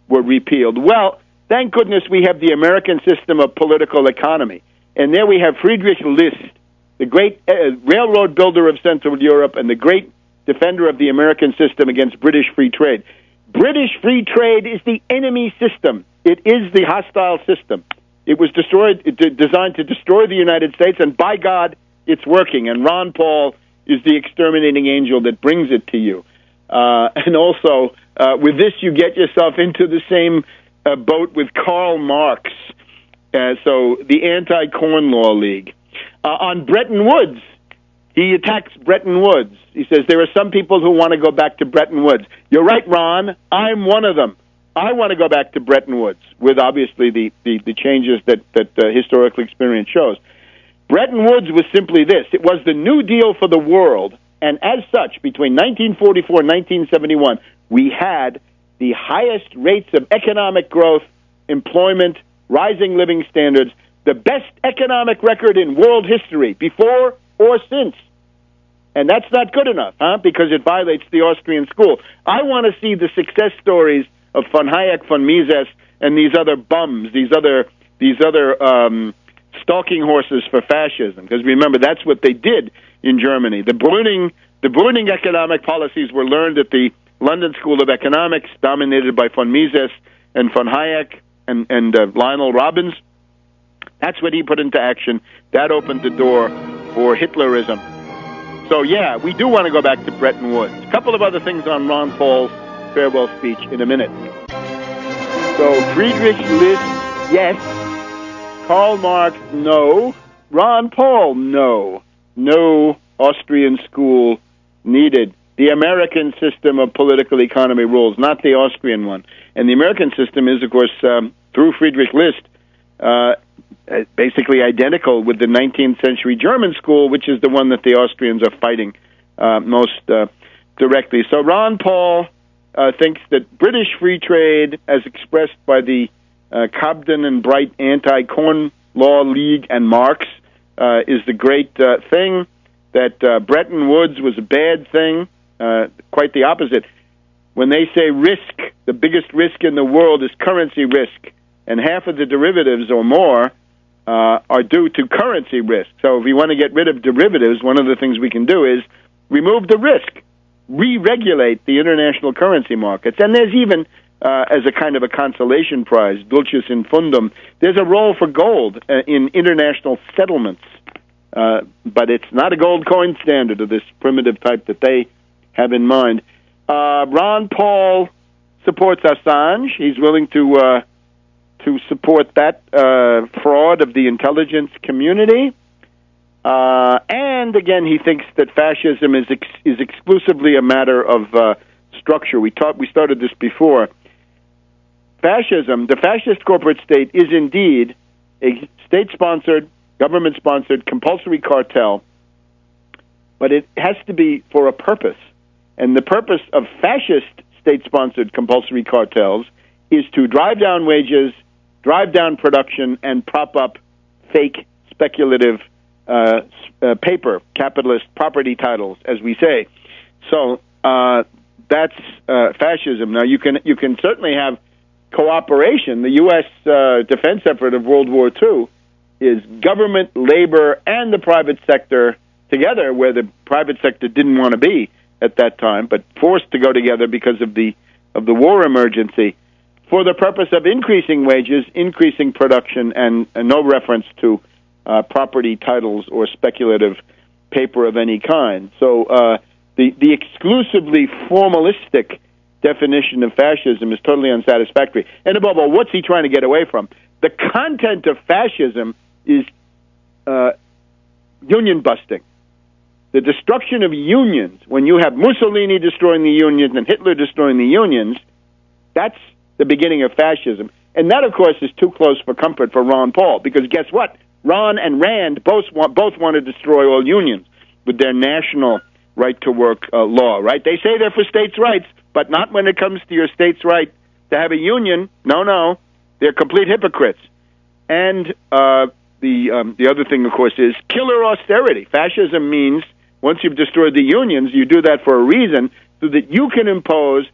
were repealed? Well, thank goodness we have the American system of political economy. And there we have Friedrich List, the great railroad builder of Central Europe and the great defender of the American system against British free trade. British free trade is the enemy system. It is the hostile system. It was designed to destroy the United States, and by God, it's working. And Ron Paul is the exterminating angel that brings it to you. And also, with this, you get yourself into the same boat with Karl Marx So the Anti-Corn Law League. On Bretton Woods, he attacks Bretton Woods. He says there are some people who want to go back to Bretton Woods. You're right, Ron. I'm one of them. I want to go back to Bretton Woods, with obviously the changes that historical experience shows. Bretton Woods was simply this. It was the New Deal for the world, and as such, between 1944 and 1971, we had the highest rates of economic growth, employment, rising living standards, the best economic record in world history, before or since. And that's not good enough, because it violates the Austrian school. I want to see the success stories of von Hayek, von Mises, and these other bums, these other stalking horses for fascism. Because remember, that's what they did in Germany. The Bruning economic policies were learned at the London School of Economics, dominated by von Mises and von Hayek and Lionel Robbins. That's what he put into action. That opened the door for Hitlerism. So, yeah, we do want to go back to Bretton Woods. A couple of other things on Ron Paul's farewell speech in a minute. So, Friedrich List, yes. Karl Marx, no. Ron Paul, no. No Austrian school needed. The American system of political economy rules, not the Austrian one. And the American system is, of course, through Friedrich List, basically identical with the 19th century German school, which is the one that the Austrians are fighting most directly. So Ron Paul thinks that British free trade, as expressed by the Cobden and Bright Anti-Corn Law League and Marx, is the great thing, that Bretton Woods was a bad thing, quite the opposite. When they say risk, the biggest risk in the world is currency risk, and half of the derivatives or more are due to currency risk. So if we want to get rid of derivatives, one of the things we can do is remove the risk, re-regulate the international currency markets. And there's even, as a kind of a consolation prize, dulcis in fundum, there's a role for gold in international settlements. But it's not a gold coin standard of this primitive type that they have in mind. Ron Paul supports Assange. He's willing to support that fraud of the intelligence community. And again, he thinks that fascism is exclusively a matter of structure. We started this before. Fascism, the fascist corporate state, is indeed a state-sponsored, government-sponsored, compulsory cartel, but it has to be for a purpose. And the purpose of fascist state-sponsored compulsory cartels is to drive down wages, drive down production, and prop up fake speculative paper, capitalist property titles, as we say. So that's fascism. Now you can certainly have cooperation. The U.S. defense effort of World War II is government, labor, and the private sector together, where the private sector didn't want to be at that time, but forced to go together because of the war emergency, for the purpose of increasing wages, increasing production, and no reference to property titles or speculative paper of any kind. So the exclusively formalistic definition of fascism is totally unsatisfactory. And above all, what's he trying to get away from? The content of fascism is union busting. The destruction of unions, when you have Mussolini destroying the unions and Hitler destroying the unions, that's the beginning of fascism. And that, of course, is too close for comfort for Ron Paul, because guess what? Ron and Rand both want to destroy all unions with their national right-to-work law, right? They say they're for states' rights, but not when it comes to your state's right to have a union. No. They're complete hypocrites. And the other thing, of course, is killer austerity. Fascism means once you've destroyed the unions, you do that for a reason, so that you can impose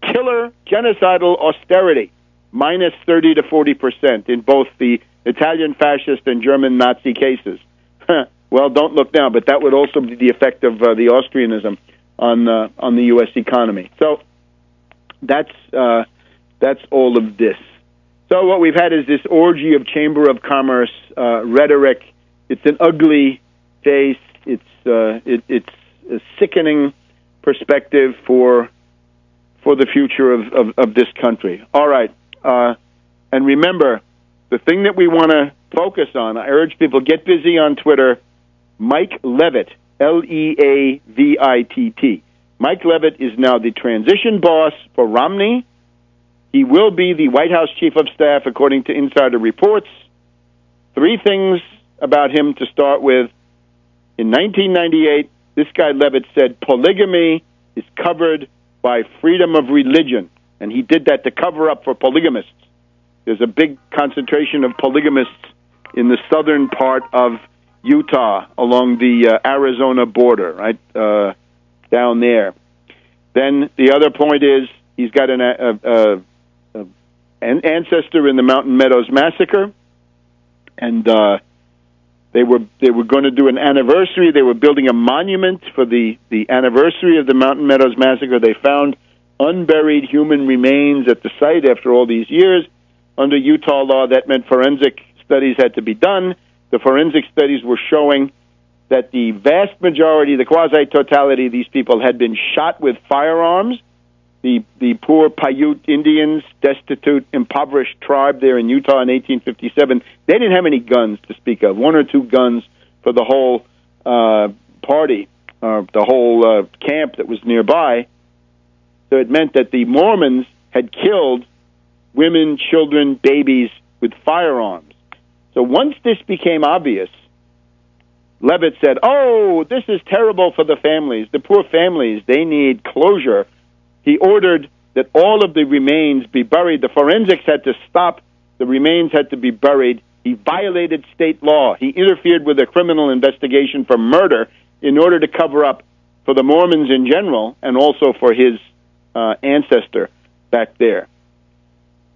killer genocidal austerity, minus 30 to 40% in both the Italian fascist and German Nazi cases. Well, don't look now, but that would also be the effect of the Austrianism on the U.S. economy. So that's all of this. So what we've had is this orgy of Chamber of Commerce rhetoric. It's an ugly face. It's a sickening perspective for the future of this country. All right. And remember, the thing that we want to focus on, I urge people, get busy on Twitter, Mike Leavitt, Leavitt. Mike Leavitt is now the transition boss for Romney. He will be the White House chief of staff, according to insider reports. 3 things about him to start with. In 1998, this guy Leavitt said polygamy is covered by freedom of religion, and he did that to cover up for polygamists. There's a big concentration of polygamists in the southern part of Utah along the Arizona border, right down there. Then the other point is he's got an ancestor in the Mountain Meadows massacre, and they were going to do an anniversary. They were building a monument for the anniversary of the Mountain Meadows massacre. They found unburied human remains at the site after all these years. Under Utah law, that meant forensic studies had to be done. The forensic studies were showing that the vast majority, the quasi-totality of these people had been shot with firearms. The poor Paiute Indians, destitute, impoverished tribe there in Utah in 1857, they didn't have any guns to speak of, 1 or 2 guns for the whole party, the whole camp that was nearby. So it meant that the Mormons had killed women, children, babies with firearms. So once this became obvious, Leavitt said, oh, this is terrible for the families. The poor families, they need closure. He ordered that all of the remains be buried. The forensics had to stop. The remains had to be buried. He violated state law. He interfered with a criminal investigation for murder in order to cover up for the Mormons in general and also for his ancestor back there.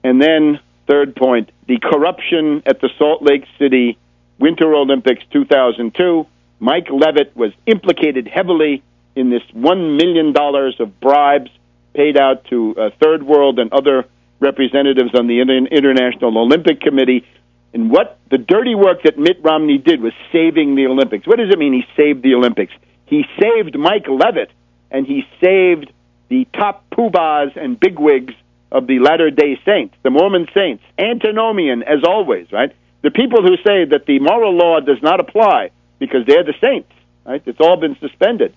And then, third point, the corruption at the Salt Lake City Winter Olympics 2002. Mike Leavitt was implicated heavily in this $1 million of bribes paid out to Third World and other representatives on the International Olympic Committee. And what the dirty work that Mitt Romney did was saving the Olympics. What does it mean he saved the Olympics? He saved Mike Leavitt, and he saved the top poobahs and bigwigs of the Latter-day Saints, the Mormon Saints. Antinomian, as always, right? The people who say that the moral law does not apply because they're the saints, right? It's all been suspended.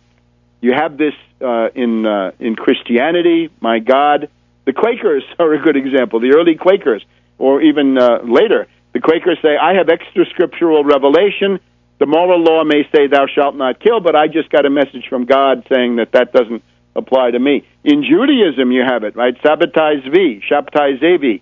You have this in Christianity, my God. The Quakers are a good example, the early Quakers, or even later. The Quakers say, I have extra scriptural revelation. The moral law may say thou shalt not kill, but I just got a message from God saying that doesn't apply to me. In Judaism, you have it, right? Sabbatai Zevi.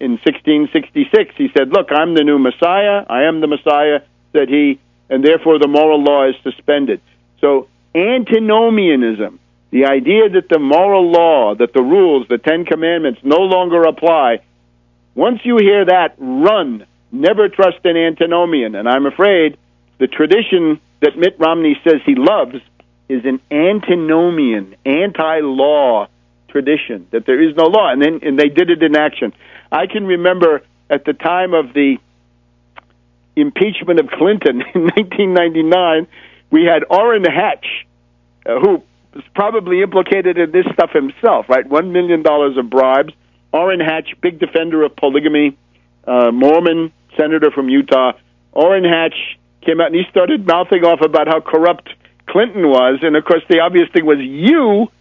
In 1666, he said, look, I'm the new Messiah. I am the Messiah, said he, and therefore the moral law is suspended. So antinomianism, the idea that the moral law, that the rules, the 10 Commandments no longer apply, once you hear that, run. Never trust an antinomian. And I'm afraid the tradition that Mitt Romney says he loves is an antinomian, anti-law tradition, that there is no law. And they did it in action. I can remember at the time of the impeachment of Clinton in 1999, we had Orrin Hatch, who was probably implicated in this stuff himself, right? $1 million of bribes. Orrin Hatch, big defender of polygamy, Mormon senator from Utah. Orrin Hatch came out and he started mouthing off about how corrupt Clinton was. And, of course, the obvious thing was, you,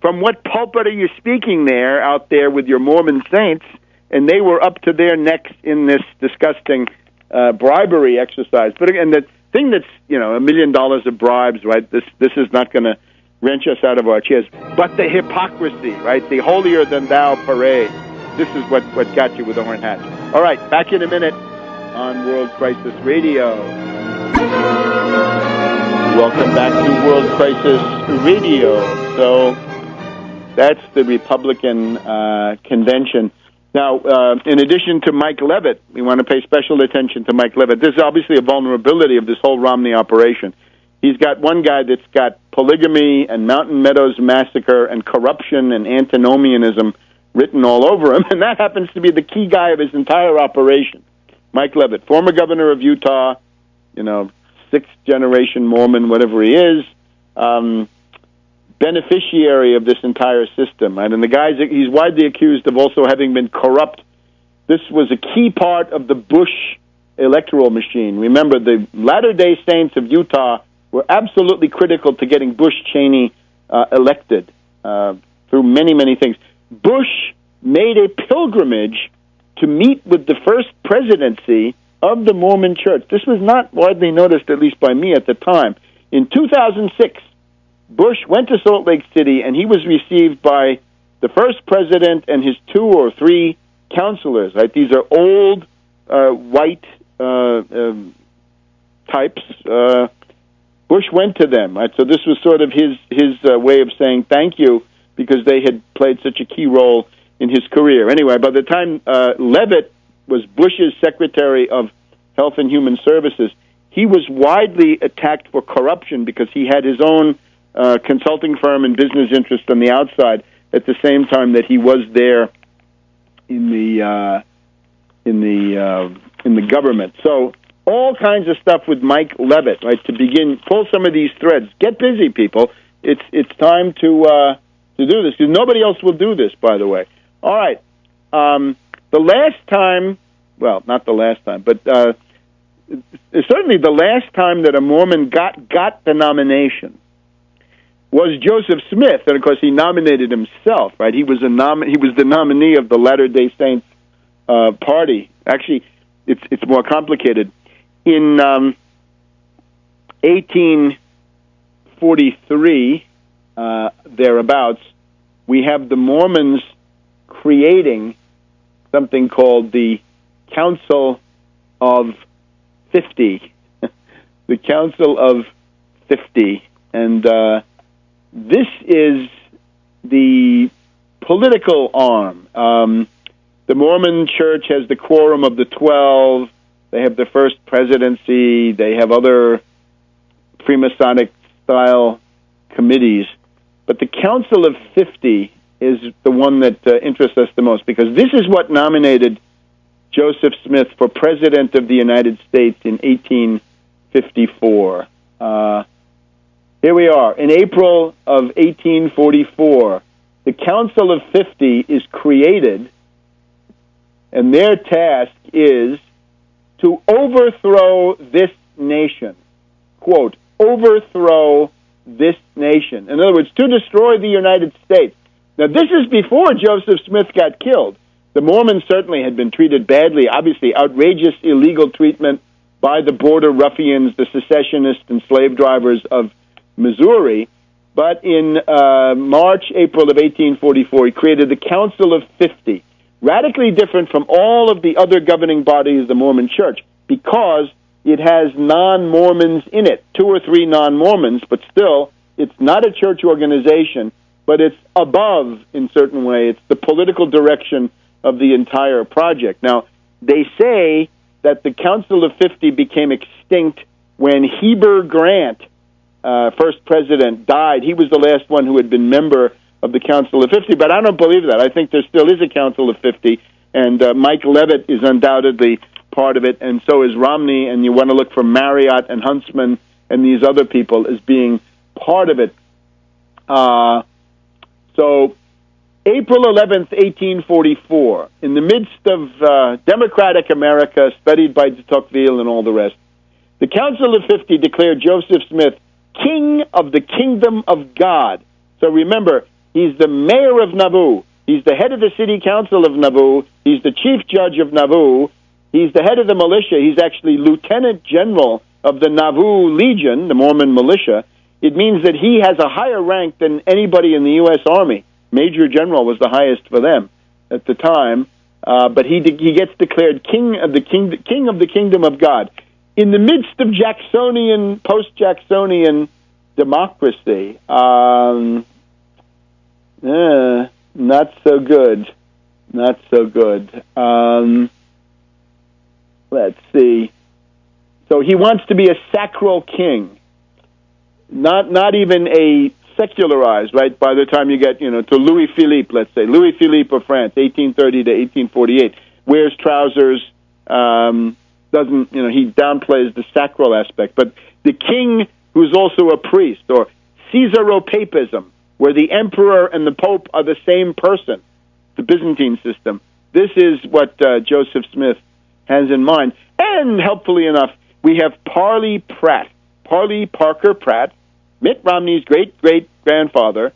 from what pulpit are you speaking there, out there with your Mormon saints? And they were up to their necks in this disgusting bribery exercise. But again, the thing that's, $1 million of bribes, right? This is not going to wrench us out of our chairs. But the hypocrisy, right? The holier than thou parade. This is what got you with Orrin Hatch. All right, back in a minute on World Crisis Radio. Welcome back to World Crisis Radio. So that's the Republican convention. Now, in addition to Mike Leavitt, we want to pay special attention to Mike Leavitt. This is obviously a vulnerability of this whole Romney operation. He's got one guy that's got polygamy and Mountain Meadows massacre and corruption and antinomianism written all over him, and that happens to be the key guy of his entire operation. Mike Leavitt, former governor of Utah, sixth-generation Mormon, whatever he is, beneficiary of this entire system, right? And the guy's he's widely accused of also having been corrupt This was a key part of the Bush electoral machine. Remember, the Latter-day Saints of Utah were absolutely critical to getting Bush-Cheney elected through many, many things. Bush made a pilgrimage to meet with the first presidency of the Mormon Church. This was not widely noticed, at least by me at the time. In 2006, Bush went to Salt Lake City, and he was received by the first president and his 2 or 3 counselors. Right? These are old, white types. Bush went to them. Right? So this was sort of his way of saying thank you, because they had played such a key role in his career. Anyway, by the time Levitt was Bush's Secretary of Health and Human Services, he was widely attacked for corruption because he had his own consulting firm and business interests on the outside at the same time that he was there in the government. So all kinds of stuff with Mike Levitt, right? To begin, pull some of these threads. Get busy, people. It's time to do this, because nobody else will do this, by the way. All right. The last time, well, not the last time, but certainly the last time that a Mormon got the nomination was Joseph Smith, and of course he nominated himself. Right? He was the nominee of the Latter-day Saints party. Actually, it's more complicated. In 1843, thereabouts, we have the Mormons creating something called the Council of 50. The Council of 50. And this is the political arm. The Mormon Church has the Quorum of the 12. They have the first presidency. They have other Freemasonic-style committees. But the Council of 50 is the one that interests us the most, because this is what nominated Joseph Smith for President of the United States in 1854. Here we are. In April of 1844, the Council of 50 is created, and their task is to overthrow this nation. Quote, overthrow this nation. In other words, to destroy the United States. Now, this is before Joseph Smith got killed. The Mormons certainly had been treated badly, obviously outrageous, illegal treatment by the border ruffians, the secessionists and slave drivers of Missouri. But in March, April of 1844, he created the Council of 50, radically different from all of the other governing bodies of the Mormon Church, because it has non-Mormons in it, 2 or 3 non-Mormons, but still, it's not a church organization, but it's above, in certain way. It's the political direction of the entire project. Now, they say that the Council of 50 became extinct when Heber Grant, first president, died. He was the last one who had been member of the Council of 50, but I don't believe that. I think there still is a Council of 50, and Mike Levitt is undoubtedly part of it, and so is Romney, and you want to look for Marriott and Huntsman and these other people as being part of it. So, April 11th, 1844, in the midst of democratic America, studied by de Tocqueville and all the rest, the Council of 50 declared Joseph Smith King of the Kingdom of God. So remember, he's the mayor of Nauvoo. He's the head of the city council of Nauvoo. He's the chief judge of Nauvoo. He's the head of the militia. He's actually lieutenant general of the Nauvoo Legion, the Mormon militia. It means that he has a higher rank than anybody in the U.S. Army. Major general was the highest for them at the time, but he gets declared king of the kingdom of God. In the midst of Jacksonian, post-Jacksonian democracy, not so good. Not so good. Let's see. So he wants to be a sacral king, not even a secularized, right? By the time you get, to Louis Philippe, let's say, Louis Philippe of France, 1830 to 1848, wears trousers, doesn't, he downplays the sacral aspect. But the king who's also a priest, or Caesaropapism, where the emperor and the pope are the same person, the Byzantine system, this is what Joseph Smith has in mind. And helpfully enough, we have Parley Parker Pratt, Mitt Romney's great-great-grandfather,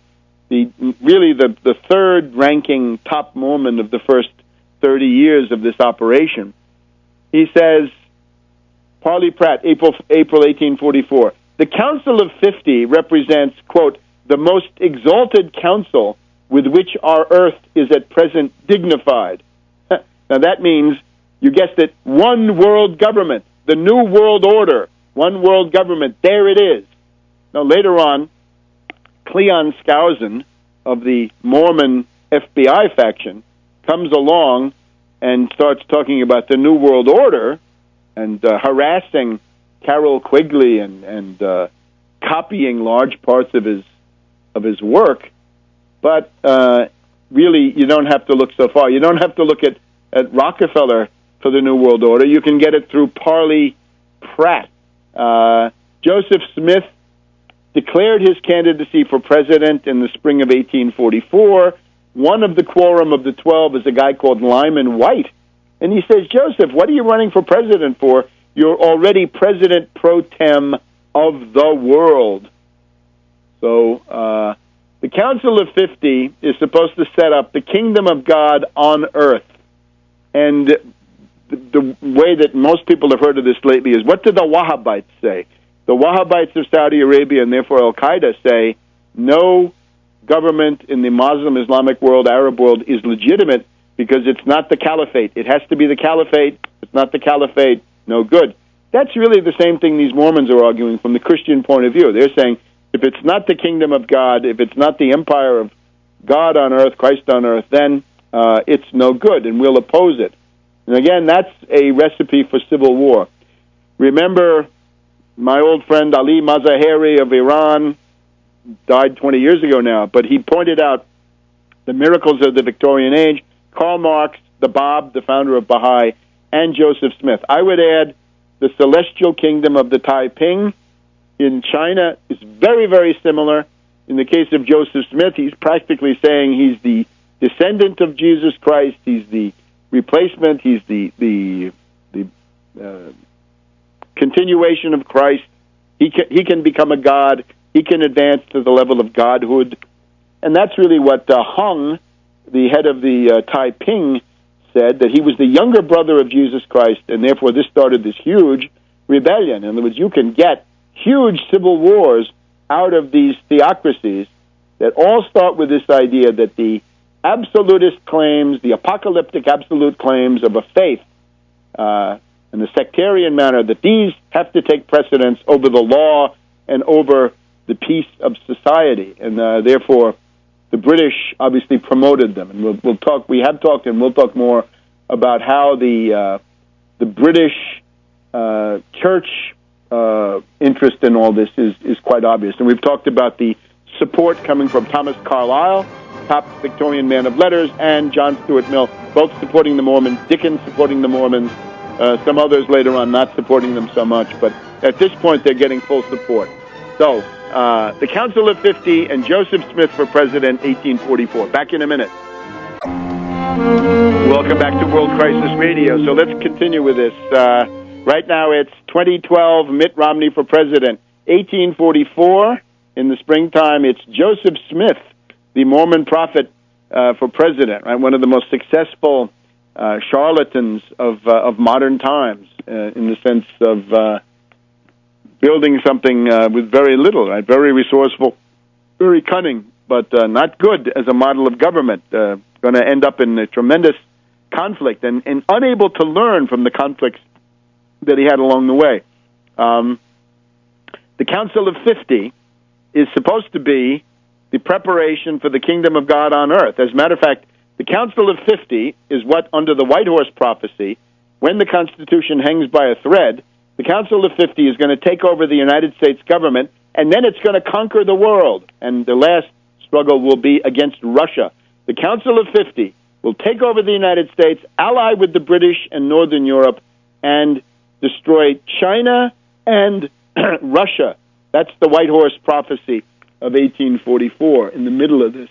the third-ranking top Mormon of the first 30 years of this operation. He says, Parley Pratt, April 1844, the Council of 50 represents, quote, the most exalted council with which our earth is at present dignified. Now that means, you guessed it, one world government, the new world order, one world government, there it is. Now later on, Cleon Skousen of the Mormon FBI faction comes along and starts talking about the new world order and harassing Carroll Quigley and copying large parts of his work. But really, you don't have to look so far. You don't have to look at Rockefeller for the New World Order. You can get it through Parley Pratt. Joseph Smith declared his candidacy for president in the spring of 1844. One of the quorum of the 12 is a guy called Lyman White. And he says, Joseph, what are you running for president for? You're already president pro tem of the world. So the Council of 50 is supposed to set up the kingdom of God on earth. And the way that most people have heard of this lately is, what do the Wahhabites say? The Wahhabites of Saudi Arabia and therefore Al-Qaeda say no government in the Muslim, Islamic world, Arab world is legitimate because it's not the caliphate. It has to be the caliphate. If it's not the caliphate, no good. That's really the same thing these Mormons are arguing from the Christian point of view. They're saying if it's not the kingdom of God, if it's not the empire of God on earth, Christ on earth, then it's no good, and we'll oppose it. And again, that's a recipe for civil war. Remember my old friend Ali Mazaheri of Iran, died 20 years ago now, but he pointed out the miracles of the Victorian age, Karl Marx, the Bab, the founder of Baha'i, and Joseph Smith. I would add the celestial kingdom of the Taiping in China is very, very similar. In the case of Joseph Smith, he's practically saying he's the descendant of Jesus Christ, he's the replacement, he's the continuation of Christ. He can become a god. He can advance to the level of godhood. And that's really what Hung, the head of the Taiping, said, that he was the younger brother of Jesus Christ, and therefore this started this huge rebellion. In other words, you can get huge civil wars out of these theocracies that all start with this idea that the absolutist claims, the apocalyptic absolute claims of a faith, in a sectarian manner, that these have to take precedence over the law and over the peace of society. And therefore, the British obviously promoted them. And we'll talk, we have talked and we'll talk more about how the British church interest in all this is quite obvious. And we've talked about the support coming from Thomas Carlyle, top Victorian man of letters, and John Stuart Mill, both supporting the Mormons, Dickens supporting the Mormons, some others later on not supporting them so much, but at this point they're getting full support. So, the Council of 50 and Joseph Smith for President, 1844. Back in a minute. Welcome back to World Crisis Radio. So let's continue with this. Right now it's 2012, Mitt Romney for President. 1844, in the springtime, it's Joseph Smith, the Mormon prophet, for President, right? One of the most successful charlatans of modern times, in the sense of building something with very little, right? Very resourceful, very cunning, but not good as a model of government. Going to end up in a tremendous conflict and unable to learn from the conflicts that he had along the way. The Council of 50 is supposed to be the preparation for the kingdom of God on earth. As a matter of fact, the Council of 50 is what, under the White Horse prophecy, when the Constitution hangs by a thread, the Council of 50 is going to take over the United States government, and then it's going to conquer the world. And the last struggle will be against Russia. The Council of 50 will take over the United States, ally with the British and Northern Europe, and destroy China and Russia. That's the White Horse prophecy of 1844, in the middle of this.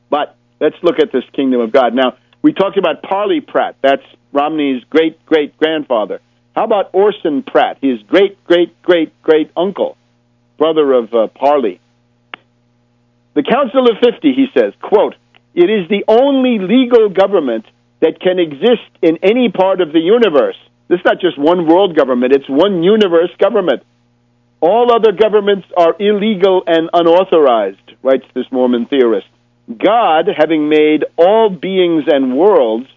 But let's look at this kingdom of God. Now, We talked about Parley Pratt. That's Romney's great-great-grandfather. How about Orson Pratt, his great-great-great-great-uncle, brother of Parley? The Council of 50, he says, quote, "It is the only legal government that can exist in any part of the universe." This is not just one world government, it's one universe government. "All other governments are illegal and unauthorized," writes this Mormon theorist. "God, having made all beings and worlds,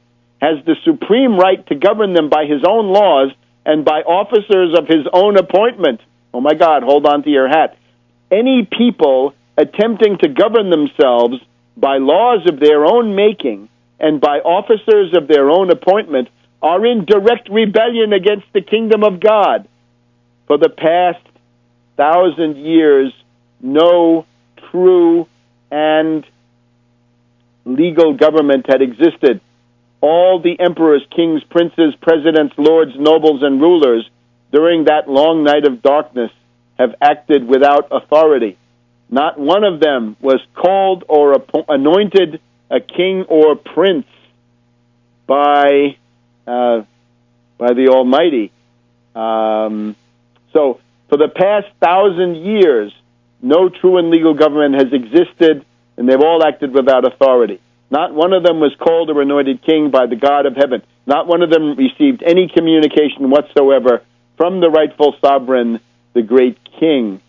has the supreme right to govern them by his own laws and by officers of his own appointment." Oh my God, hold on to your hat. "Any people attempting to govern themselves by laws of their own making and by officers of their own appointment are in direct rebellion against the kingdom of God. For the past 1,000 years, no true and legal government had existed. All the emperors, kings, princes, presidents, lords, nobles, and rulers during that long night of darkness have acted without authority. Not one of them was called or anointed a king or prince by the Almighty. So for the past 1,000 years, no true and legal government has existed, and they've all acted without authority. Not one of them was called or anointed king by the God of heaven. Not one of them received any communication whatsoever from the rightful sovereign, the great king."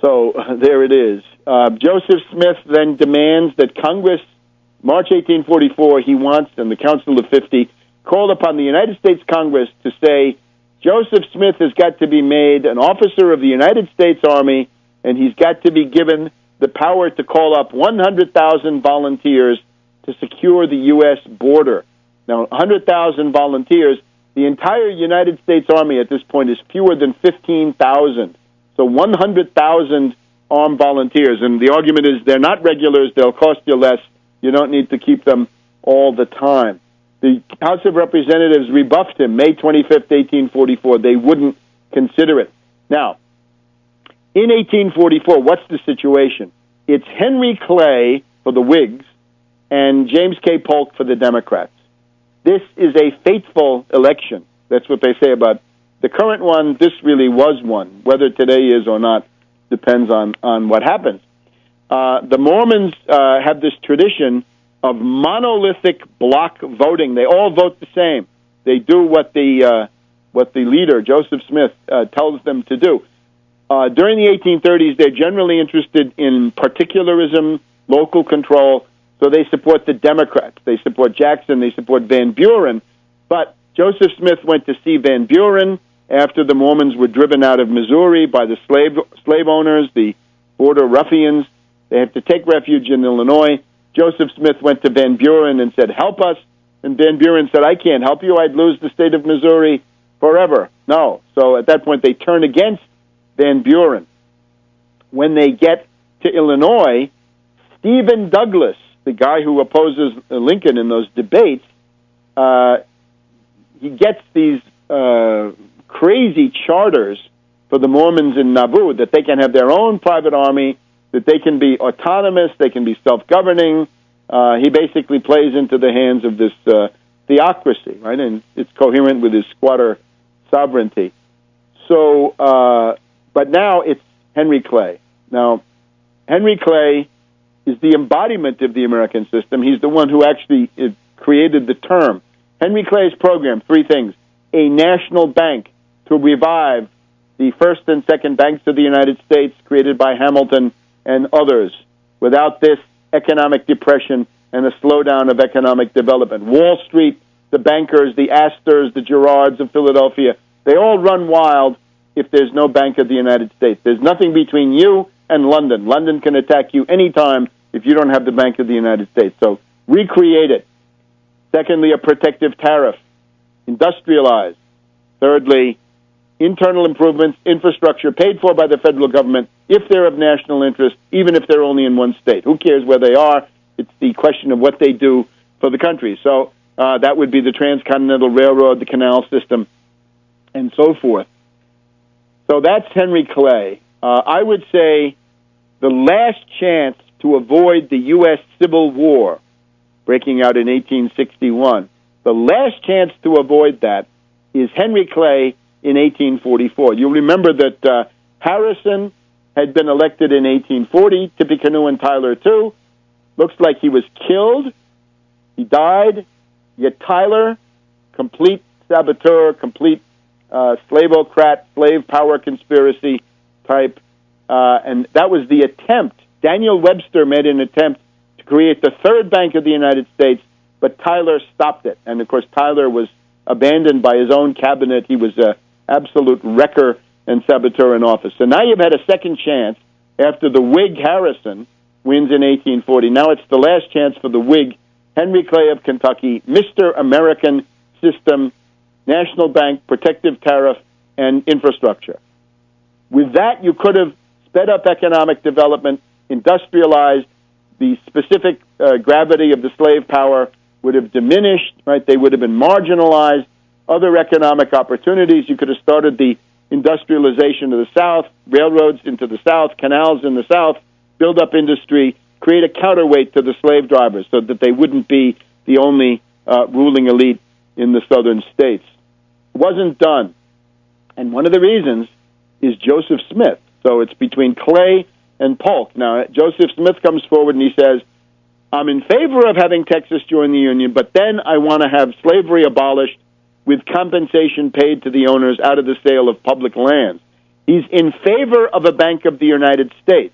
So there it is. Joseph Smith then demands that Congress, March 1844, he wants, and the Council of 50, called upon the United States Congress to say, Joseph Smith has got to be made an officer of the United States Army, and he's got to be given the power to call up 100,000 volunteers to secure the U.S. border. Now, 100,000 volunteers, the entire United States Army at this point is fewer than 15,000. So 100,000 armed volunteers, and the argument is they're not regulars, they'll cost you less, you don't need to keep them all the time. The House of Representatives rebuffed him May 25th, 1844. They wouldn't consider it. Now, in 1844, what's the situation? It's Henry Clay for the Whigs and James K. Polk for the Democrats. This is a fateful election. That's what they say about the current one. This really was one. Whether today is or not depends on what happens. The Mormons have this tradition of monolithic block voting. They all vote the same. They do what the leader, Joseph Smith, tells them to do. During the 1830s, they're generally interested in particularism, local control, so they support the Democrats. They support Jackson. They support Van Buren. But Joseph Smith went to see Van Buren after the Mormons were driven out of Missouri by the slave owners, the border ruffians. They had to take refuge in Illinois. Joseph Smith went to Van Buren and said, "Help us." And Van Buren said, "I can't help you. I'd lose the state of Missouri forever." No. So at that point, they turn against Van Buren. When they get to Illinois, Stephen Douglas, the guy who opposes Lincoln in those debates, he gets these crazy charters for the Mormons in Nauvoo that they can have their own private army, that they can be autonomous, they can be self-governing. He basically plays into the hands of this theocracy, right? And it's coherent with his squatter sovereignty. So, but now it's Henry Clay. Now, Henry Clay is the embodiment of the American system. He's the one who actually created the term. Henry Clay's program, three things: a national bank to revive the first and second banks of the United States created by Hamilton and others. Without this, economic depression and a slowdown of economic development. Wall Street, the bankers, the Astors, the Girards of Philadelphia, they all run wild if there's no Bank of the United States. There's nothing between you and London. London can attack you anytime if you don't have the Bank of the United States. So recreate it. Secondly, a protective tariff. Industrialize. Thirdly, internal improvements, infrastructure paid for by the federal government if they're of national interest, even if they're only in one state. Who cares where they are? It's the question of what they do for the country. So that would be the Transcontinental Railroad, the canal system, and so forth. So that's Henry Clay. I would say the last chance to avoid the U.S. Civil War breaking out in 1861. The last chance to avoid that is Henry Clay in 1844. You'll remember that Harrison had been elected in 1840, Tippecanoe and Tyler too. Looks like he was killed. He died. Yet Tyler, complete saboteur, complete slavocrat, slave power conspiracy type, and that was the attempt. Daniel Webster made an attempt to create the third bank of the United States, but Tyler stopped it. And, of course, Tyler was abandoned by his own cabinet. He was an absolute wrecker and saboteur in office. So now you've had a second chance after the Whig Harrison wins in 1840. Now it's the last chance for the Whig Henry Clay of Kentucky, Mr. American System, National Bank, protective tariff, and infrastructure. With that, you could have sped up economic development, industrialized. The specific gravity of the slave power would have diminished, right? They would have been marginalized. Other economic opportunities. You could have started the industrialization of the South, railroads into the South, canals in the South, build up industry, create a counterweight to the slave drivers so that they wouldn't be the only ruling elite in the southern states. It wasn't done. And one of the reasons is Joseph Smith. So it's between Clay and Polk. Now, Joseph Smith comes forward and he says, I'm in favor of having Texas join the Union, but then I want to have slavery abolished with compensation paid to the owners out of the sale of public lands. He's in favor of a Bank of the United States.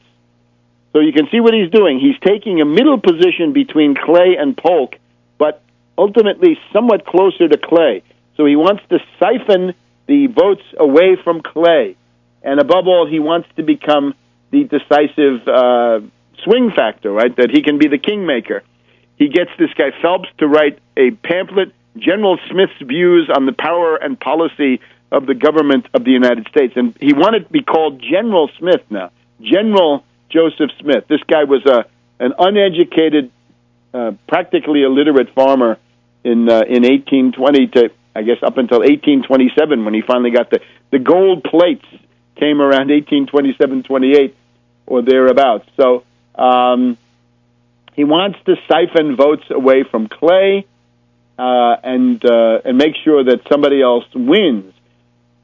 So you can see what he's doing. He's taking a middle position between Clay and Polk, but ultimately somewhat closer to Clay. So he wants to siphon the votes away from Clay. And above all, he wants to become the decisive swing factor, right, that he can be the kingmaker. He gets this guy Phelps to write a pamphlet, General Smith's Views on the Power and Policy of the Government of the United States. And he wanted to be called General Smith now, General Joseph Smith. This guy was an uneducated, practically illiterate farmer in 1820 to, I guess, up until 1827 when he finally got the gold plates came around 1827, 28 or thereabouts. So he wants to siphon votes away from Clay and make sure that somebody else wins.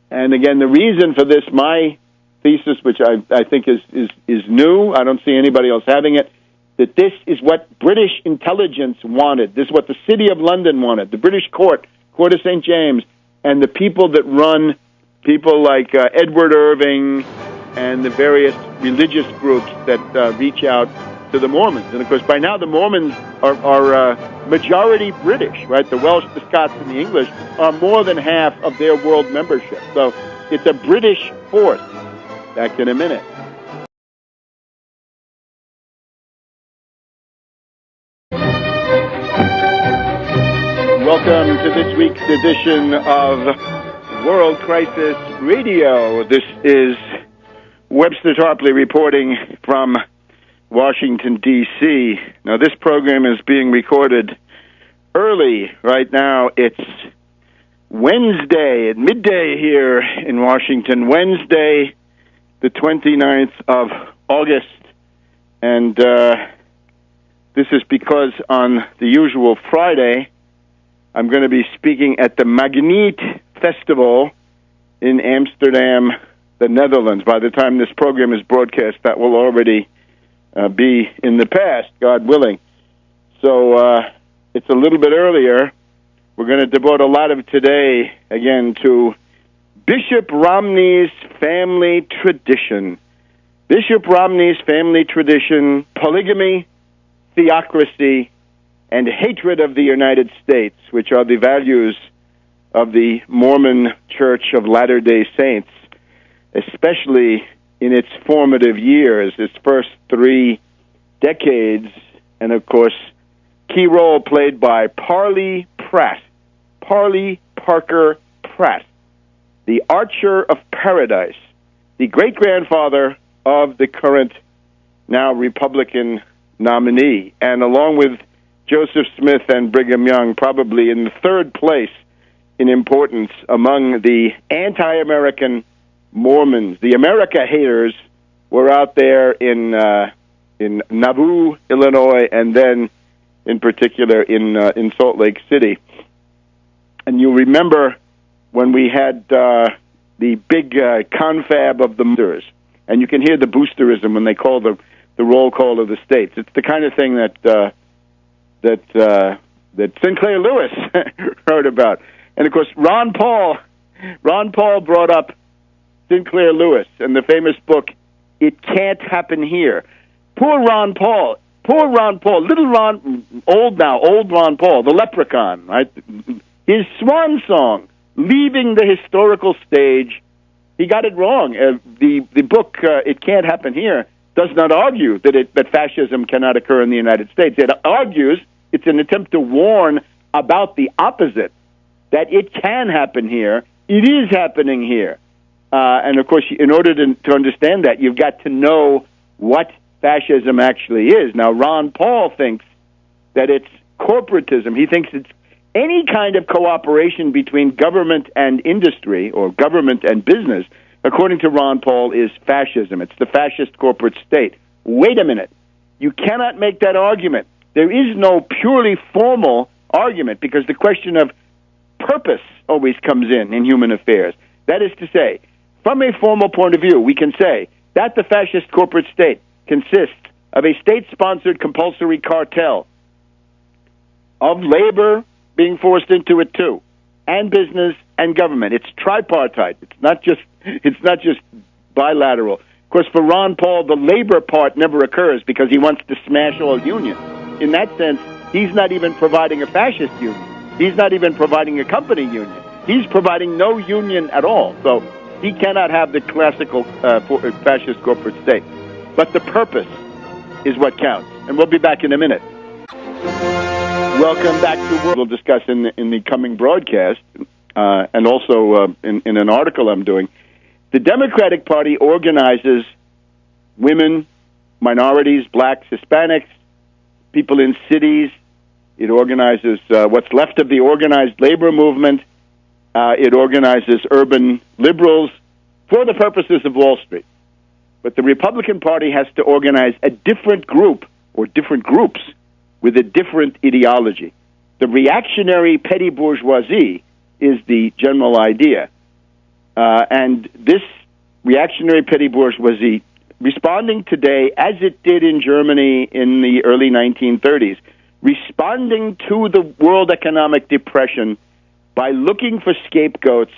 And again, the reason for this, my thesis, which I think is new, I don't see anybody else having it, that this is what British intelligence wanted. This is what the City of London wanted, the British Court of St. James, and the people that run, people like Edward Irving and the various religious groups that reach out to the Mormons. And, of course, by now the Mormons are majority British, right? The Welsh, the Scots, and the English are more than half of their world membership. So it's a British force. Back in a minute. Welcome to this week's edition of World Crisis Radio. This is Webster Tarpley reporting from Washington, D.C. Now, this program is being recorded early. Right now, it's Wednesday at midday here in Washington. Wednesday, the 29th of August. And this is because on the usual Friday, I'm going to be speaking at the Magniet Festival in Amsterdam, the Netherlands. By the time this program is broadcast, that will already be in the past, God willing. So it's a little bit earlier. We're going to devote a lot of today, again, to Bishop Romney's family tradition. Bishop Romney's family tradition, polygamy, theocracy, and hatred of the United States, which are the values of the Mormon Church of Latter-day Saints, especially in its formative years, its first 3 decades, and of course, key role played by Parley Parker Pratt, the Archer of Paradise, the great-grandfather of the current, now Republican nominee, and along with Joseph Smith and Brigham Young, probably in the third place in importance among the anti-American Mormons. The America haters were out there in Nauvoo, Illinois, and then in particular in Salt Lake City. And you remember when we had the big confab of the boosters, and you can hear the boosterism when they call the roll call of the states. It's the kind of thing that Sinclair Lewis wrote about. And of course, Ron Paul brought up Sinclair Lewis and the famous book, It Can't Happen Here. Poor Ron Paul, little Ron, old Ron Paul, the leprechaun, right? His swan song, leaving the historical stage, he got it wrong. The book, It Can't Happen Here, does not argue that fascism cannot occur in the United States. It argues it's an attempt to warn about the opposite, that it can happen here. It is happening here. And, of course, in order to understand that, you've got to know what fascism actually is. Now, Ron Paul thinks that it's corporatism. He thinks it's any kind of cooperation between government and industry or government and business, according to Ron Paul, is fascism. It's the fascist corporate state. Wait a minute. You cannot make that argument. There is no purely formal argument because the question of purpose always comes in human affairs. That is to say, from a formal point of view, we can say that the fascist corporate state consists of a state-sponsored compulsory cartel of labor being forced into it too, and business and government. It's tripartite. It's not just bilateral. Of course, for Ron Paul, the labor part never occurs because he wants to smash all unions. In that sense, he's not even providing a fascist union. He's not even providing a company union. He's providing no union at all. So he cannot have the classical fascist corporate state. But the purpose is what counts. And we'll be back in a minute. Welcome back to World. We'll discuss in the coming broadcast, and also in an article I'm doing. The Democratic Party organizes women, minorities, blacks, Hispanics, people in cities. It organizes what's left of the organized labor movement. It organizes urban liberals for the purposes of Wall Street. But the Republican Party has to organize a different group or different groups with a different ideology. The reactionary petty bourgeoisie is the general idea. And this reactionary petty bourgeoisie, responding today as it did in Germany in the early 1930s, responding to the world economic depression by looking for scapegoats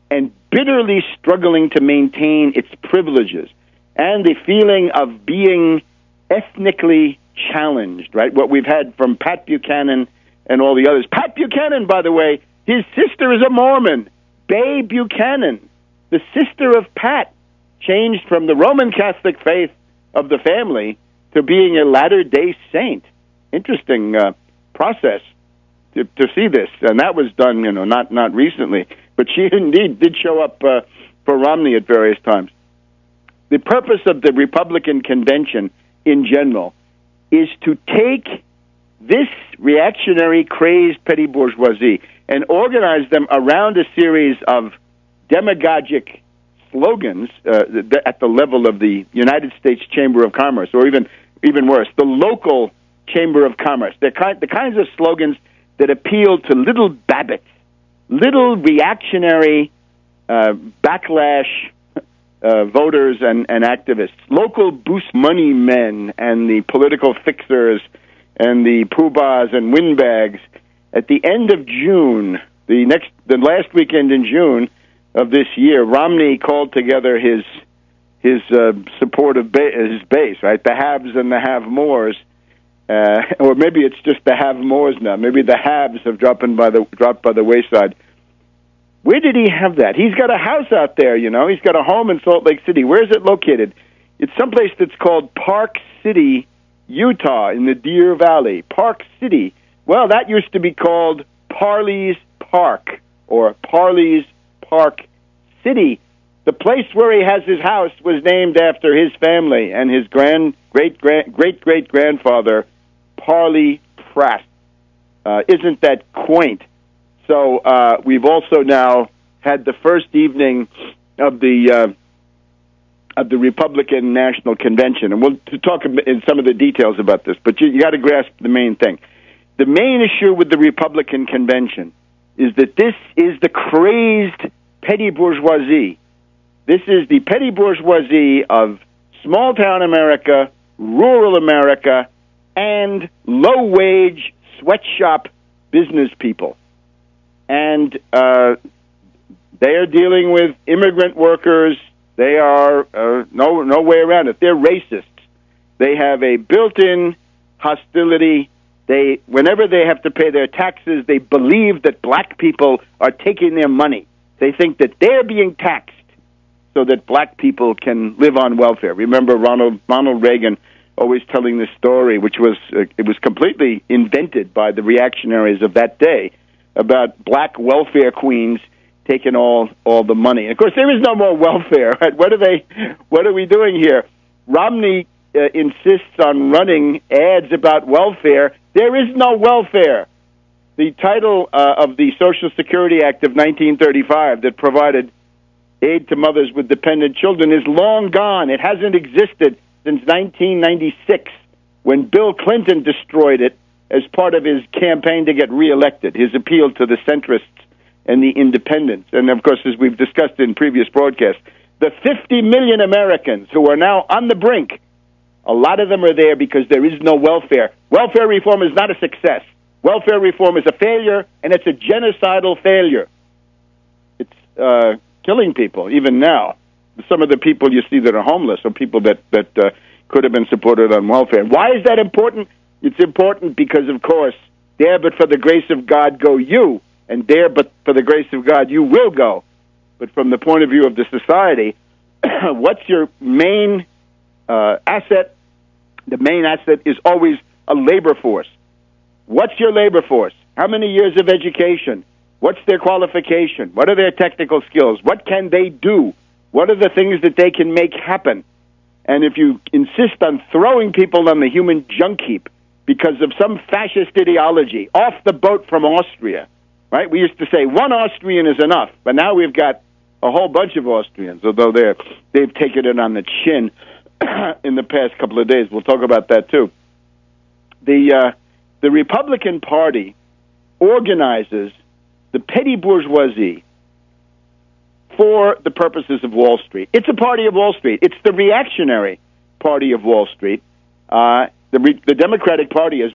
and bitterly struggling to maintain its privileges and the feeling of being ethnically challenged, right? What we've had from Pat Buchanan and all the others. Pat Buchanan, by the way, his sister is a Mormon. Bay Buchanan, the sister of Pat, changed from the Roman Catholic faith of the family to being a Latter-day Saint. Interesting process to see this, and that was done, not recently, but she indeed did show up for Romney at various times. The purpose of the Republican convention in general is to take this reactionary, crazed petty bourgeoisie and organize them around a series of demagogic slogans at the level of the United States Chamber of Commerce, or even worse, the local Chamber of Commerce. The kinds of slogans that appeal to little Babbitts, little reactionary backlash voters and activists, local boost money men and the political fixers and the poobahs and windbags. At the end of June, the last weekend in June of this year, Romney called together his supportive his base, right? The haves and the have-mores, or maybe it's just the have-mores now. Maybe the haves have dropped by the wayside. Where did he have that? He's got a house out there, He's got a home in Salt Lake City. Where is it located? It's someplace that's called Park City, Utah, in the Deer Valley. Park City. Well, that used to be called Parley's Park, or Parley's Park City. The place where he has his house was named after his family and his great-great-grandfather, Parley Pratt. Isn't that quaint? So we've also now had the first evening of the Republican National Convention, and we'll talk in some of the details about this. But you got to grasp the main thing. The main issue with the Republican convention is that this is the crazed petty bourgeoisie. This is the petty bourgeoisie of small-town America, rural America, and low-wage sweatshop business people. And they are dealing with immigrant workers. They are no way around it. They're racists. They have a built-in hostility. Whenever they have to pay their taxes, they believe that black people are taking their money. They think that they're being taxed so that black people can live on welfare. Remember Ronald Reagan always telling this story, which was it was completely invented by the reactionaries of that day, about black welfare queens taking all the money. And of course, there is no more welfare. Right? What are we doing here? Romney insists on running ads about welfare. There is no welfare. The title of the Social Security Act of 1935 that provided aid to mothers with dependent children is long gone. It hasn't existed since 1996, when Bill Clinton destroyed it as part of his campaign to get reelected, his appeal to the centrists and the independents. And, of course, as we've discussed in previous broadcasts, the 50 million Americans who are now on the brink, a lot of them are there because there is no welfare. Welfare reform is not a success. Welfare reform is a failure, and it's a genocidal failure. It's killing people, even now. Some of the people you see that are homeless are people that could have been supported on welfare. Why is that important? It's important because, of course, there but for the grace of God go you, and there but for the grace of God you will go. But from the point of view of the society, what's your main asset? The main asset is always a labor force. What's your labor force? How many years of education? What's their qualification? What are their technical skills? What can they do? What are the things that they can make happen? And if you insist on throwing people on the human junk heap because of some fascist ideology, off the boat from Austria, right? We used to say one Austrian is enough, but now we've got a whole bunch of Austrians, although they've taken it on the chin in the past couple of days. We'll talk about that too. The Republican Party organizes the petty bourgeoisie for the purposes of Wall Street. It's a party of Wall Street. It's the reactionary party of Wall Street. The Democratic Party has